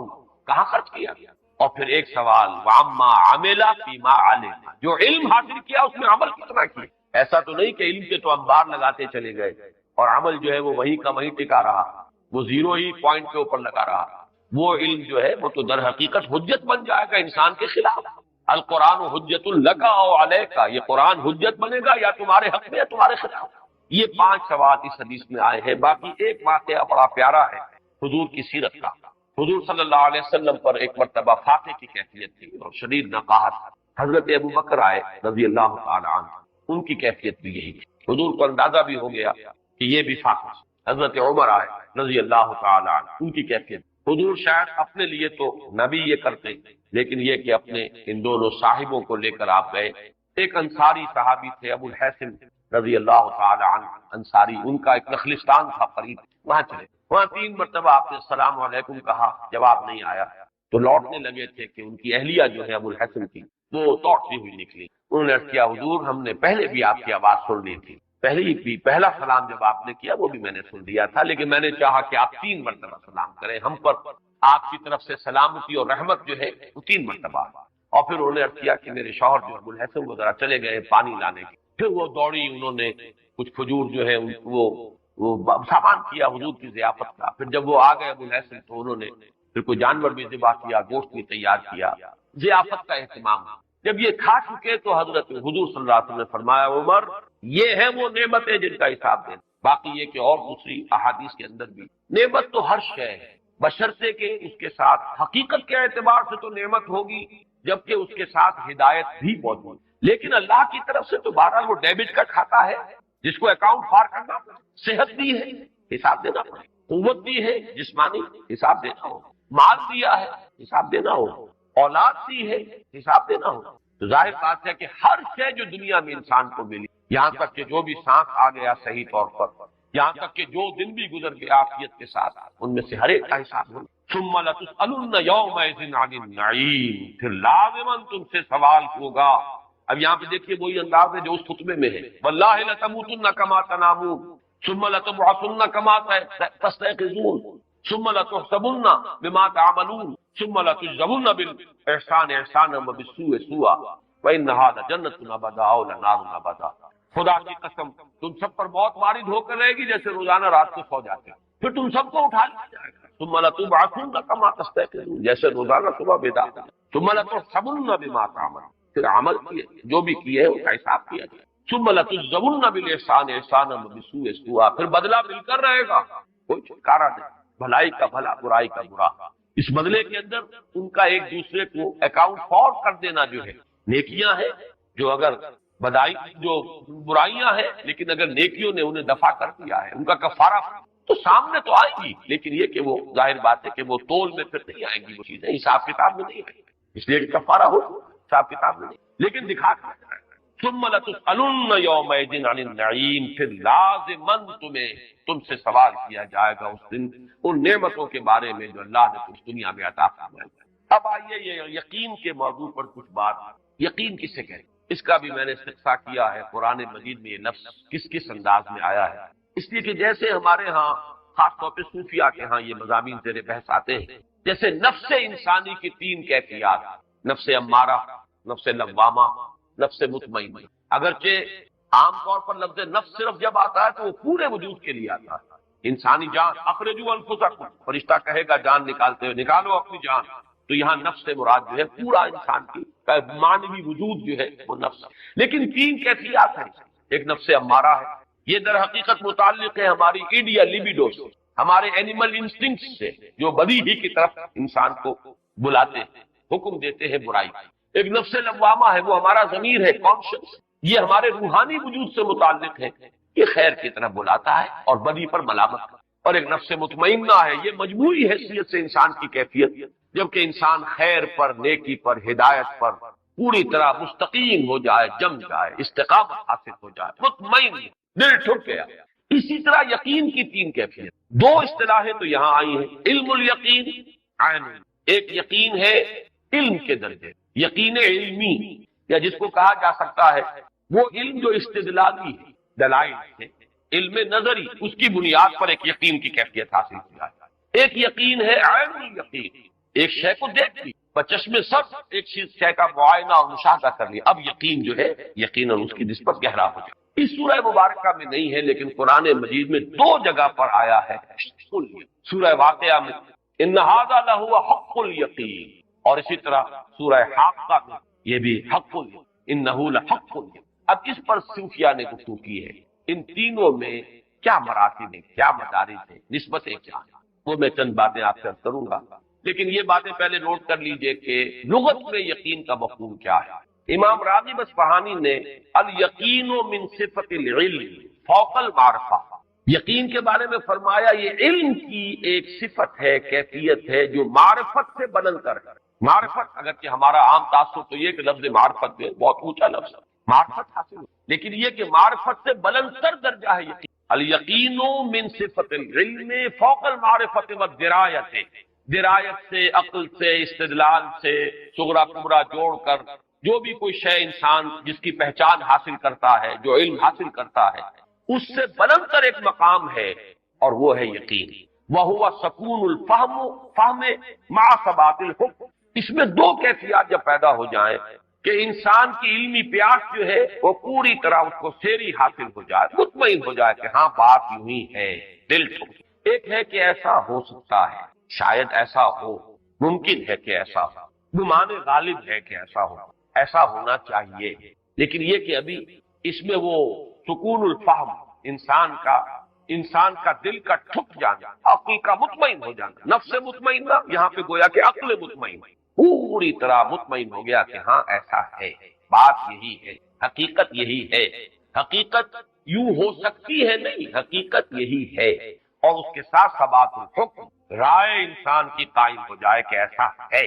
کہاں خرچ کیا گیا۔ اور پھر ایک سوال، وعما عمل فیما علم، جو علم حاصل کیا اس میں عمل کتنا کیا۔ ایسا تو نہیں کہ علم کے تو انبار لگاتے چلے گئے اور عمل جو ہے وہ وہیں کا وہیں ٹکا رہا، وہ 0 ہی پوائنٹ کے اوپر لگا رہا۔ وہ علم جو ہے وہ تو در حقیقت حجت بن جائے گا انسان کے خلاف. القرآن حجت لک او علیک، یہ قرآن حجت بنے گا یا تمہارے حق میں یا تمہارے خلاف. یہ 5 سوال اس حدیث میں آئے ہیں. باقی ایک واقعہ بڑا پیارا ہے حضور کی سیرت کا. حضور صلی اللہ علیہ وسلم پر ایک مرتبہ فاقے کی کیفیت تھی اور شدید نقاہت. حضرت ابو بکر آئے رضی اللہ تعالی عنہ، ان کی کیفیت بھی یہی تھی. حضور کو اندازہ بھی ہو گیا کہ یہ بھی فاقے. حضرت عمر آئے رضی اللہ تعالی عنہ، ان کی کیفیت. حضور شاید اپنے لیے تو نبی یہ کرتے، لیکن یہ کہ اپنے ان دونوں صاحبوں کو لے کر آپ گئے. ایک انصاری صحابی تھے ابو الحسن رضی اللہ تعالی عنہ، انصاری، ان کا ایک نخلستان تھا قریب، وہاں چلے. وہاں 3 مرتبہ آپ نے السلام علیکم کہا، جواب نہیں آیا. تو لوٹنے لگے تھے کہ ان کی اہلیہ جو ہے ابو الحسن کی وہ دوڑتی ہوئی نکلی. انہوں نے عرض کیا حضور ہم نے پہلے بھی آپ کی آواز سن لی تھی، پہلا سلام جب آپ نے کیا وہ بھی میں نے سن لیا تھا، لیکن میں نے چاہا کہ آپ 3 مرتبہ سلام کریں ہم پر. آپ کی طرف سے سلامتی اور رحمت جو ہے وہ 3 مرتبہ. اور پھر انہوں نے عرض کیا کہ میرے شوہر جو ابو الحسن وہ ذرا چلے گئے پانی لانے کے. پھر وہ دوڑی، انہوں نے کچھ کھجور جو ہے وہ سامان کیا حضور کی ضیافت کا. پھر جب وہ آ گئے ابو الحسن تو انہوں نے پھر کوئی جانور بھی ذبح کیا، گوشت بھی تیار کیا، ضیافت کا اہتمام. جب یہ کھا چکے تو حضرت حضور صلی اللہ علیہ وسلم نے فرمایا عمر یہ ہے وہ نعمتیں جن کا حساب دینا. باقی یہ کہ اور دوسری احادیث کے اندر بھی نعمت تو ہر شے ہے، بشرطے کہ اس کے ساتھ حقیقت کے اعتبار سے تو نعمت ہوگی جبکہ اس کے ساتھ ہدایت بھی موجود. لیکن اللہ کی طرف سے تو بہرحال وہ ڈیبٹ کا کھاتا ہے جس کو اکاؤنٹ فار کرنا پڑے. صحت دی ہے حساب دینا پڑے، قوت دی ہے جسمانی حساب دینا ہو، مال دیا ہے حساب دینا ہو، اولاد دی ہے حساب دینا ہو. تو ظاہر بات ہے کہ ہر شے جو دنیا میں انسان کو ملی، یہاں تک کہ جو بھی سانس آ گیا صحیح طور پر، یہاں تک کہ جو دن بھی گزر گئے عافیت کے ساتھ، ان میں سے ہر ایک کا حساب ہوگا. ثم لتسألن یومئذ عن النعیم، پھر لازماً تم سے سوال ہوگا. اب یہاں پہ دیکھیے وہی انداز ہے جو اس خطبے میں ہے، واللہ لتموتن کما تنامون ثم لتبعثن کما تستيقظون ثم لتحسبن بما تعملون ثم لتجزون بالاحسان احسانا وبالسوء سوءا وان هذا جنۃ ابدا او نار ابدا. خدا کی قسم تم سب پر موت وارد ہو کر رہے گی جیسے روزانہ رات کو سو جاتے ہیں، پھر تم سب کو اٹھا لیا جائے گا. ثم لتبعثن کما تستيقظون، جیسے روزانہ صبح بیدار ہیں. ثم لتحسبن بما تعملون، پھر عمل کیے جو بھی کیے اس کا حساب کیا جائے. ثم لتجزون بالاحسان احسانا وبالسوء سوءا، پھر بدلہ مل کر رہے گا، کوئی چھٹکارا نہیں، بھلائی کا بھلا برائی کا برا. اس بدلے کے اندر ان کا ایک دوسرے کو اکاؤنٹ فار کر دینا جو ہے، نیکیاں ہیں جو اگر بدائی جو برائیاں ہیں لیکن اگر نیکیوں نے انہیں دفع کر دیا ہے ان کا کفارہ تو سامنے تو آئے گی، لیکن یہ کہ وہ ظاہر بات ہے کہ وہ تول میں پھر نہیں آئیں گی، وہ چیزیں حساب کتاب میں نہیں آئیں گی، اس لیے کہ کفارہ ہو حساب کتاب میں نہیں، لیکن دکھا کر جائے گا. ثم لتسألن یومئذ عن النعیم، پھر لازماً تم سے سوال کیا جائے گا اس دن ان نعمتوں کے بارے میں جو اللہ نے اس دنیا میں عطا فرمائی. اب آئیے یہ یقین کے موضوع پر کچھ بات. یقین کسے کہیں، اس کا بھی میں نے استقصا کیا ہے قرآن مجید میں یہ لفظ کس انداز میں آیا ہے. اس لیے کہ جیسے ہمارے ہاں خاص طور پہ صوفیہ کے ہاں یہ مضامین زیر بحث آتے ہیں، جیسے نفس انسانی کی 3 کیفیات، نفس امارہ، نفس لوامہ، نفس مطمئنہ. اگرچہ عام طور پر لفظ نفس صرف جب آتا ہے تو وہ پورے وجود کے لیے آتا ہے. انسانی جان، اخرجوا انفسکم، فرشتہ کہے گا جان نکالتے ہوئے نکالو اپنی جان. تو یہاں نفس سے مراد جو ہے پورا انسان کی معنوی وجود جو ہے وہ نفس. لیکن 3 کیفیات ہیں. ایک نفس امارہ ہے، یہ در حقیقت متعلق ہے ہماری ایڈیا لیبیڈو سے، ہمارے اینیمل انسٹنکٹ سے جو بدی ہی کی طرف انسان کو بلاتے ہیں، حکم دیتے ہیں برائی. ایک نفس لوامہ ہے، وہ ہمارا ضمیر ہے، کانشنس، یہ ہمارے روحانی وجود سے متعلق ہے، یہ خیر کی طرف بلاتا ہے اور بدی پر ملامت. اور ایک نفس مطمئنہ ہے، یہ مجموعی حیثیت سے انسان کی کیفیت، جبکہ انسان خیر پر، نیکی پر، ہدایت پر پوری طرح مستقیم ہو جائے، جم جائے، استقامت حاصل ہو جائے، مطمئن، دل ٹھک گیا. اسی طرح یقین کی 3 کیفیت. 2 اصطلاحیں تو یہاں آئی ہیں، علم الیقین، عین. ایک یقین ہے علم کے درجے، یقین علمی، یا جس کو کہا جا سکتا ہے وہ علم جو استدلالی ہے، دلائل ہے، علم نظری، اس کی بنیاد پر ایک یقین کی کیفیت حاصل کی جائے. ایک یقین ہے عین الیقین، ایک شے کو دیکھ لی بچشمے سب، ایک شے کا معائنہ اور مشاہدہ کر لیا، اب یقین جو ہے یقیناً اس کی نسبت گہرا ہو جائے. اس سورہ مبارکہ میں نہیں ہے لیکن قرآن مجید میں 2 جگہ پر آیا ہے. سورہ واقعہ میں ان ھذا لہو حق الیقین، اور اسی طرح سورہ حاقہ میں یہ بھی حق الیقین، انہ لحق الیقین۔ اب اس پر صوفیاء نے گفتگو کی ہے، ان تینوں میں کیا مراتب ہیں، کیا مدارج ہیں، نسبتیں کیا ہیں، وہ میں چند باتیں آپ سے عرض کروں گا، لیکن یہ باتیں پہلے نوٹ کر لیجئے کہ لغت میں یقین کا مفہوم کیا ہے۔ امام راغب اصفہانی نے الیقین من صفت العلم فوق المعرفہ، یقین کے بارے میں فرمایا یہ علم کی ایک صفت ہے، کیفیت ہے جو معرفت سے بلند کر ہے۔ معرفت اگرچہ ہمارا عام تاثر تو یہ کہ لفظ معرفت جو ہے بہت اونچا لفظ ہے، معرفت حاصل ہو، لیکن یہ کہ معرفت سے بلند تر درجہ ہے یقین۔ الیقین من صفت العلم فوق المعرفت والدرایت، درایت سے، عقل سے، استدلال سے، صغرا کبرا جوڑ کر جو بھی کوئی شے انسان جس کی پہچان حاصل کرتا ہے، جو علم حاصل کرتا ہے، اس سے بلند تر ایک مقام ہے اور وہ ہے یقین۔ وَهُوَ سکون الفہم فہم مع ثبات الحکم۔ اس میں دو کیفیات جب پیدا ہو جائیں کہ انسان کی علمی پیاس جو ہے وہ پوری طرح اس کو سیری حاصل ہو جائے، مطمئن ہو جائے کہ ہاں بات یوں ہی ہے، دل ٹھک۔ ایک ہے کہ ایسا ہو سکتا ہے، شاید ایسا ہو، ممکن ہے کہ ایسا ہو، گمان غالب ہے کہ ایسا ہو، ایسا ہونا چاہیے، لیکن یہ کہ ابھی اس میں وہ سکون الفہم، انسان کا دل کا ٹھک جانا، عقل کا مطمئن ہو جانا، نفس مطمئنہ، یہاں پہ گویا کہ عقل مطمئن پوری طرح مطمئن ہو گیا کہ ہاں ایسا ہے، بات یہی ہے، حقیقت یہی ہے، حقیقت یوں ہو سکتی ہے نہیں، حقیقت یہی ہے، اور اس کے ساتھ ثبات الحکم، رائے انسان کی قائم ہو جائے کہ ایسا ہے،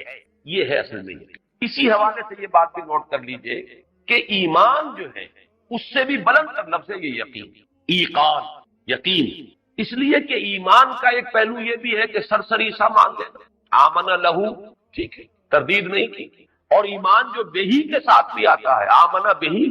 یہ ہے اصل میں۔ اسی حوالے سے یہ بات بھی نوٹ کر لیجئے کہ ایمان جو ہے اس سے بھی بلند تر لفظ ہے یہ یقین، ایقان، یقین، اس لیے کہ ایمان کا ایک پہلو یہ بھی ہے کہ سرسری سا مان لینا، آمن لہو، ٹھیک ہے، تردید نہیں کی، اور ایمان جو بہی کے ساتھ بھی آتا ہے، آمن بہی،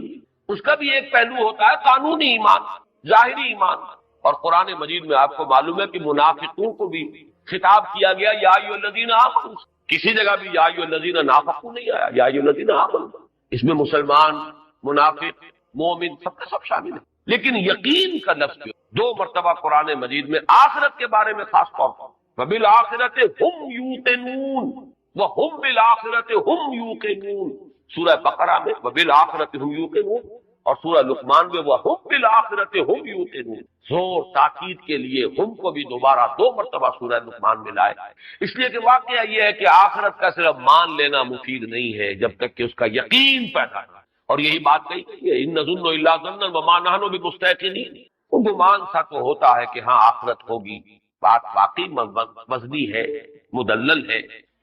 اس کا بھی ایک پہلو ہوتا ہے قانونی ایمان، ظاہری ایمان، اور قرآن مجید میں آپ کو معلوم ہے کہ منافقوں کو بھی خطاب کیا گیا یا ایھا الذین آمنوا، کسی جگہ بھی یا ایھا الذین نافقوا نہیں آیا، یا ایھا الذین آمنوا، اس میں مسلمان، منافق، مومن سب کا سب شامل ہے، لیکن یقین کا لفظ جو دو مرتبہ قرآن مجید میں آخرت کے بارے میں خاص طور پر وَبِالْآخِرَةِ هُمْ يُوقِنُونَ وَهُمْ بِالْآخِرَةِ هُمْ يُوقِنُونَ، سورہ بقرہ میں وَبِالْآخِرَةِ هُمْ يُوقِنُونَ، اور سورہ لقمان میں وَهُمْ بِالْآخِرَةِ هُمْ يُوقِنُونَ، زور تاکید کے لیے ہم کو بھی دوبارہ دو مرتبہ سورہ لقمان میں لائے، اس لیے کہ واقعہ یہ ہے کہ آخرت کا صرف مان لینا مفید نہیں ہے جب تک کہ اس کا یقین پیدا نہ، اور یہی بات کہی گئی ہے اِن نَظُنُّ إِلَّا ظَنًّا وَمَا نَحْنُ بِمُسْتَيْقِنِينَ، وہ گمان سا تو ہوتا ہے کہ ہاں آخرت ہوگی، بات واقعی وزنی ہے، مدلل ہے،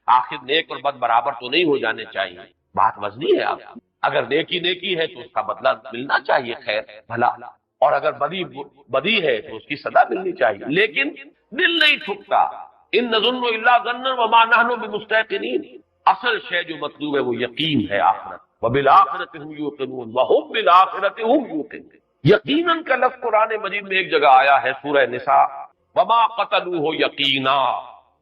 آخر نیک اور بد برابر تو نہیں ہو جانے چاہیے، بات وزنی ہے، آپ اگر نیکی ہے تو اس کا بدلہ ملنا چاہیے، خیر بھلا، اور اگر بدی ہے تو اس کی سزا ملنی چاہیے، لیکن دل نہیں ٹھکتا، ان نظن الا ظنا وما نحن بمستيقنين، اصل شے جو مطلوب ہے وہ یقین ہے آخرت، وبالآخرۃ هم یوقنون وهم بالآخرۃ هم یوقنون۔ یقیناً کا لفظ قرآن مجید میں ایک جگہ آیا ہے سورہ نساء، وما قتلوه یقینا،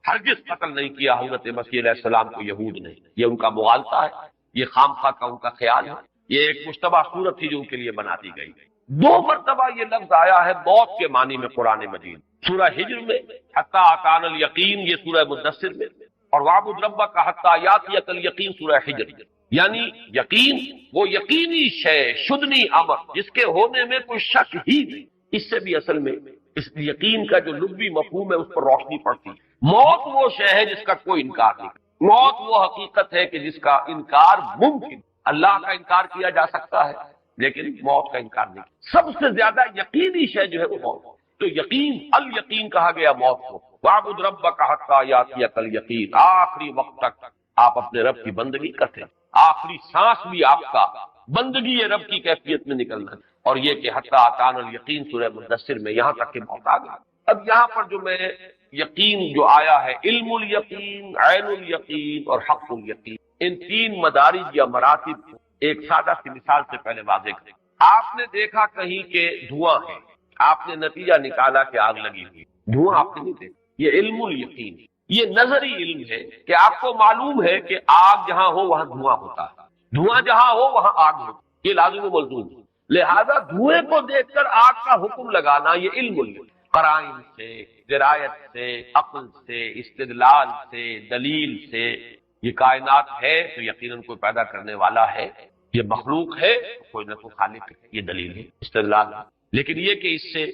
ہرگز قتل نہیں کیا حضرت مسیح علیہ السلام کو یہود نے، یہ ان کا مغالطہ ہے، یہ خامخواہ کا ان کا خیال ہے، یہ ایک مشتبہ صورت تھی جو ان کے لیے بنا دی گئی۔ دو مرتبہ یہ لفظ آیا ہے موت کے معنی میں قرآن مجید، سورہ ہجر میں حتی اتانا الیقین، یہ سورہ مدثر میں، اور وَاعْبُدْ رَبَّكَ حَتَّىٰ يَأْتِيَكَ الْيَقِينُ سورہ ہجر، یعنی یقین وہ یقینی شے، شدنی امر جس کے ہونے میں کوئی شک ہی نہیں۔ اس سے بھی اصل میں اس یقین کا جو لغوی مفہوم ہے اس پر روشنی پڑتی ہے۔ موت وہ شے ہے جس کا کوئی انکار نہیں، موت وہ حقیقت ہے کہ جس کا انکار ممکن، اللہ کا انکار کیا جا سکتا ہے لیکن موت کا انکار نہیں۔ سب سے زیادہ یقینی شے جو ہے وہ موت، تو یقین، الیقین کہا گیا موت کو، وَاعْبُدْ رَبَّكَ حَتَّىٰ يَأْتِيَكَ الْيَقِينُ، آخری وقت تک آپ اپنے رب کی بندگی کرتے ہیں، آخری سانس بھی آپ کا بندگی رب کی کیفیت میں نکلنا ہے، اور یہ کہ حتیٰ اتانا الیقین سورہ مدثر میں یہاں تک کہ موت آ گئی۔ اب یہاں پر جو میں یقین جو آیا ہے، علم الیقین، عین الیقین اور حق الیقین، ان تین مدارج یا مراتب کو ایک سادہ سی مثال سے پہلے واضح کریں۔ آپ نے دیکھا کہیں کہ دھواں ہے، آپ نے نتیجہ نکالا کہ آگ لگی ہوئی، دھواں آپ نے نہیں دیکھا، یہ علم الیقین، یہ نظری علم ہے کہ آپ کو معلوم ہے کہ آگ جہاں ہو وہاں دھواں ہوتا ہے، دھواں جہاں ہو وہاں آگ ہوتی، یہ لازم و ملزوم ہے، لہذا دھوئیں کو دیکھ کر آگ کا حکم لگانا یہ علم الیقین۔ قرائن سے، درایت سے، عقل سے، استدلال سے، دلیل سے یہ کائنات ہے تو یقیناً کوئی پیدا کرنے والا ہے، یہ مخلوق ہے تو کوئی نہ کوئی خالق ہے، یہ دلیل ہے، استدلال ہے۔ لیکن یہ کہ اس سے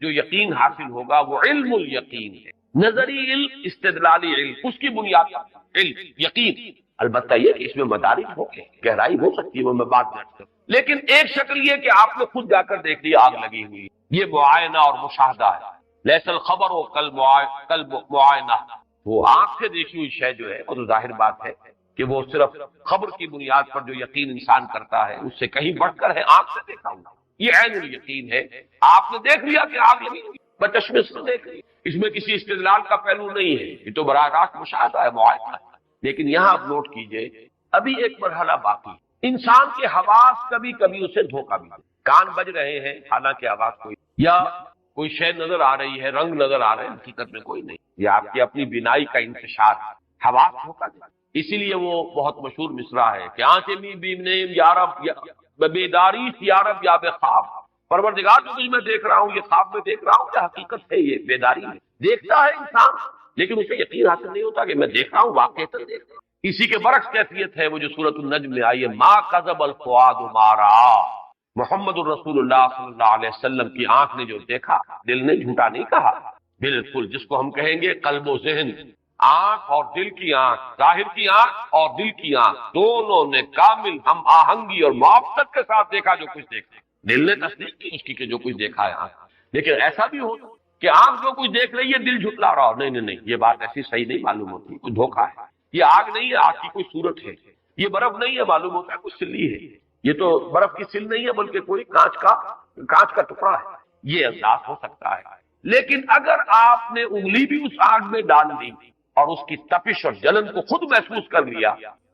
جو یقین حاصل ہوگا وہ علم الیقین ہے، نظری علم، استدلالی علم، اس کی بنیاد پر علم یقین۔ البتہ یہ کہ اس میں مدارج ہو کے گہرائی ہو سکتی ہے، وہ میں بات کرتا ہوں، لیکن ایک شکل یہ کہ آپ نے خود جا کر دیکھ لی آگ لگی ہوئی، یہ معائنہ اور مشاہدہ ہے۔ لیس الخبر و کل معائنہ، وہ آنکھ سے دیکھی ہوئی شے جو ہے وہ تو ظاہر بات ہے کہ وہ صرف خبر کی بنیاد پر جو یقین انسان کرتا ہے اس سے کہیں بڑھ کر ہے آنکھ سے دیکھا ہوں، یہ عین الیقین ہے۔ آپ نے دیکھ لیا کہ آگ لگی ہوئی، بچشمش سے دیکھ لی، اس میں کسی استدلال کا پہلو نہیں ہے، یہ تو براہ راست مشاہدہ ہے، معائنہ ہے۔ لیکن یہاں آپ نوٹ کیجئے ابھی ایک مرحلہ باقی، انسان کے حواس کبھی کبھی اسے دھوکہ بھی، کان بج رہے ہیں حالانکہ آواز کوئی، یا کوئی شے نظر آ رہی ہے، رنگ نظر آ رہے ہیں، حقیقت میں کوئی نہیں، یہ آپ کی اپنی بینائی کا انتشار ہے، حواس دھوکہ دے۔ اسی لیے وہ بہت مشہور مصرع ہے کہ آنکھیں بھی بیمنیم یا رب بیداری یا رب یا بے خواب، پروردگار جو کچھ میں دیکھ رہا ہوں یہ خواب میں دیکھ رہا ہوں یا حقیقت ہے، یہ بیداری ہے۔ دیکھتا ہے انسان لیکن اسے یقین حاصل نہیں ہوتا کہ میں دیکھ رہا ہوں، واقعتاً دیکھ رہا ہوں۔ اسی کے برعکس کیفیت ہے وہ جو سورۃ النجم میں آئی ہے، ما کذب الفؤاد ما رأى، محمد الرسول اللہ صلی اللہ علیہ وسلم کی آنکھ نے جو دیکھا دل نے جھوٹا نہیں کہا، بالکل جس کو ہم کہیں گے قلب و ذہن، آنکھ اور دل کی آنکھ، ظاہر کی آنکھ اور دل کی آنکھ دونوں نے کامل ہم آہنگی اور موافقت کے ساتھ دیکھا جو کچھ دیکھا، دل نے تصدیق کی اس کی کہ جو کچھ دیکھا ہے آنکھ۔ لیکن ایسا بھی ہوتا کہ آنکھ جو کچھ دیکھ رہی ہے دل جھٹلا رہا ہو، نہیں، یہ بات ایسی صحیح نہیں معلوم ہوتی، کوئی دھوکہ ہے، یہ آگ نہیں ہے، آگ کی کوئی صورت ہے، یہ برف نہیں ہے، معلوم ہوتا ہے کوئی سلی ہے، یہ تو برف کی سل نہیں ہے بلکہ کوئی کانچ کا ٹکڑا ہے، یہ انداز ہو سکتا ہے۔ لیکن اگر آپ نے انگلی بھی اس آگ میں ڈال دی اور اس کی تپش اور جلن کو خود محسوس کر لیا،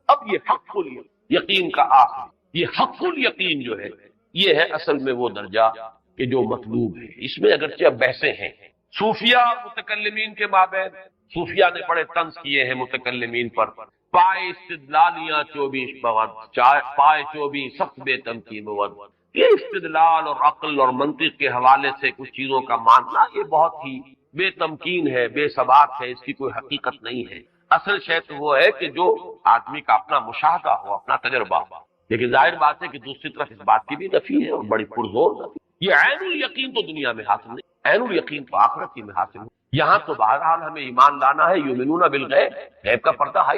اب یہ حق الیقین کا آخر، یہ حق الیقین جو ہے یہ ہے اصل میں وہ درجہ کہ جو مطلوب ہے۔ اس میں اگرچہ اب بحثیں ہیں صوفیہ متکلمین کے مابین، صوفیہ نے بڑے طنز کیے ہیں متکلمین پر، پائے استدلالیاں 24 بود، پائے 24 سخت بے تمکین بود، یہ استدلال اور عقل اور منطق کے حوالے سے کچھ چیزوں کا ماننا یہ بہت ہی بے تمکین ہے، بے ثبات ہے، اس کی کوئی حقیقت نہیں ہے۔ اصل شے تو وہ ہے کہ جو آدمی کا اپنا مشاہدہ ہو، اپنا تجربہ ہو۔ لیکن ظاہر بات ہے کہ دوسری طرف اس بات کی بھی نفی ہے اور بڑی پرزور نفی، یہ عین الیقین تو دنیا میں حاصل نہیں، عین الیقین تو آخرت ہی میں حاصل ہے۔ یہاں تو بہرحال ہمیں ایمان لانا ہے، یؤمنون بالغیب، غیب کا پردہ ہے۔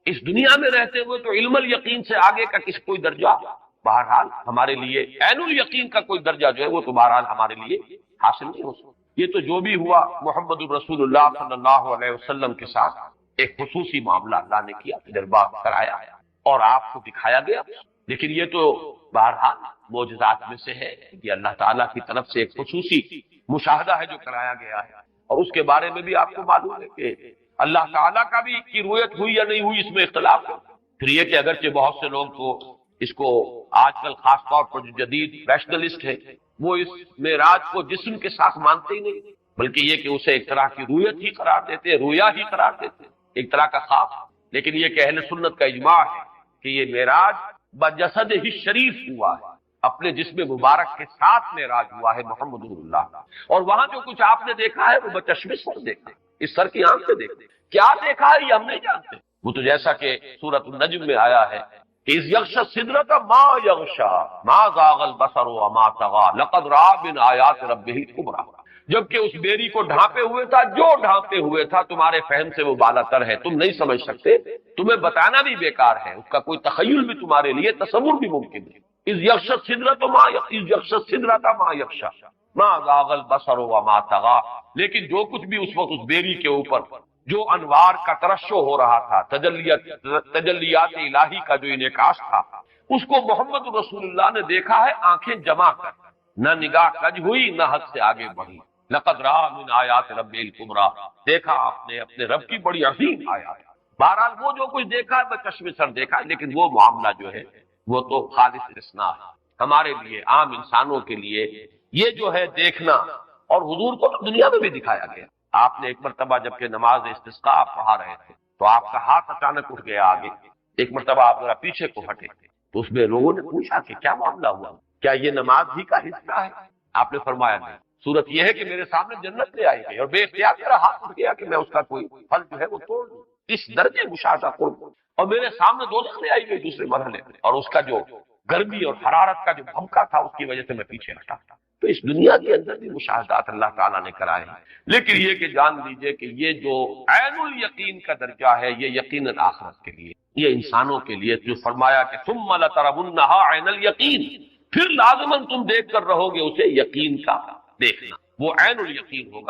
اس دنیا میں رہتے ہوئے تو علم الیقین سے آگے کا کسی کوئی درجہ بہرحال ہمارے لیے، عین الیقین کا کوئی درجہ جو ہے وہ تو بہرحال ہمارے لیے حاصل نہیں ہو سکتا۔ یہ تو جو بھی ہوا محمد الرسول اللہ صلی اللہ علیہ وسلم کے ساتھ ایک خصوصی معاملہ اللہ نے کیا، تجربہ کرایا اور آپ کو دکھایا گیا، لیکن یہ تو بہرحال معجزات میں سے ہے کہ اللہ تعالیٰ کی طرف سے ایک خصوصی مشاہدہ ہے جو کرایا گیا ہے، اور اس کے بارے میں بھی آپ کو معلوم ہے کہ اللہ تعالیٰ کا بھی کی رؤیت ہوئی یا نہیں ہوئی اس میں اختلاف ہے۔ پھر یہ کہ اگرچہ بہت سے لوگ تو اس کو آج کل خاص طور پر جو جدید ریشنلسٹ ہے وہ اس معراج کو جسم کے ساتھ مانتے ہی نہیں، بلکہ یہ کہ اسے ایک طرح کی رؤیت ہی قرار دیتے، رویا ہی قرار دیتے، ایک طرح کا خواب۔ لیکن یہ کہ اہل سنت کا اجماع ہے کہ یہ معراج بجسد ہی شریف ہوا ہے، اپنے جسم مبارک کے ساتھ معراج ہوا ہے محمد اللہ، اور وہاں جو کچھ آپ نے دیکھا ہے وہ بچشمش سر دیکھتے، اس سر کی آنکھ سے دیکھتے، کیا دیکھا ہے یہ ہم نہیں جانتے۔ وہ تو جیسا کہ سورۃ النجم میں آیا ہے کہ اذ یغشی السدرۃ ما یغشی ما زاغ البصر وما طغى لقد رأى من آیات ربہ الکبریٰ، جبکہ اس بیری کو ڈھانپے ہوئے تھا، جو ڈھانپے ہوئے تھا تمہارے فہم سے وہ بالا تر ہے، تم نہیں سمجھ سکتے، تمہیں بتانا بھی بیکار ہے، اس کا کوئی تخیل بھی تمہارے لیے تصور بھی ممکن ہے۔ اذ یغشی السدرۃ ما یغشی ما زاغ البصر وما طغى، لیکن جو کچھ بھی اس وقت اس بیری کے اوپر جو انوار کا ترشح ہو رہا تھا، تجلیات الہی کا جو انعکاس تھا، اس کو محمد رسول اللہ نے دیکھا ہے آنکھیں جمع کر، نہ نگاہ کج ہوئی نہ حد سے آگے بڑھی۔ لقد رأى من آیات رب الکبریٰ، دیکھا آپ نے اپنے رب کی بڑی عظیم آیات۔ بہرحال وہ جو کچھ دیکھا ہے بچشم سر دیکھا ہے، لیکن وہ معاملہ جو ہے وہ تو خالص استثناء ہے ہمارے لیے، عام انسانوں کے لیے یہ جو ہے دیکھنا، اور حضور کو تو دنیا میں بھی دکھایا گیا۔ آپ نے ایک مرتبہ جبکہ نماز استسقاء آپ پڑھا رہے تھے تو آپ کا ہاتھ اچانک اٹھ گیا آگے، ایک مرتبہ آپ ذرا پیچھے کو ہٹے تو اس میں لوگوں نے پوچھا کہ کیا معاملہ ہوا، کیا یہ نماز ہی کا حصہ ہے؟ آپ نے فرمایا نہیں، صورت یہ ہے کہ میرے سامنے جنت لے آئی گئی اور بے اختیار میرا ہاتھ اٹھ گیا کہ میں اس کا کوئی پھل جو ہے وہ توڑ دوں، اس درجے مشاہدہ قرب، اور میرے سامنے دوزخ لے آئی گئی دوسرے مرحلے میں، اور اس کا جو گرمی اور حرارت کا جو بھمکا تھا اس کی وجہ سے میں پیچھے ہٹا۔ تو اس دنیا کے اندر بھی مشاہدات اللہ تعالیٰ نے کرائے ہیں، لیکن یہ کہ جان لیجئے کہ یہ جو عین الیقین کا درجہ ہے یہ یقیناً آخرت کے لیے، یہ انسانوں کے لیے جو فرمایا کہ ثم لترونها عین الیقین، پھر لازماً تم دیکھ کر رہو گے اسے یقین کا دیکھنا، وہ عین الیقین ہوگا۔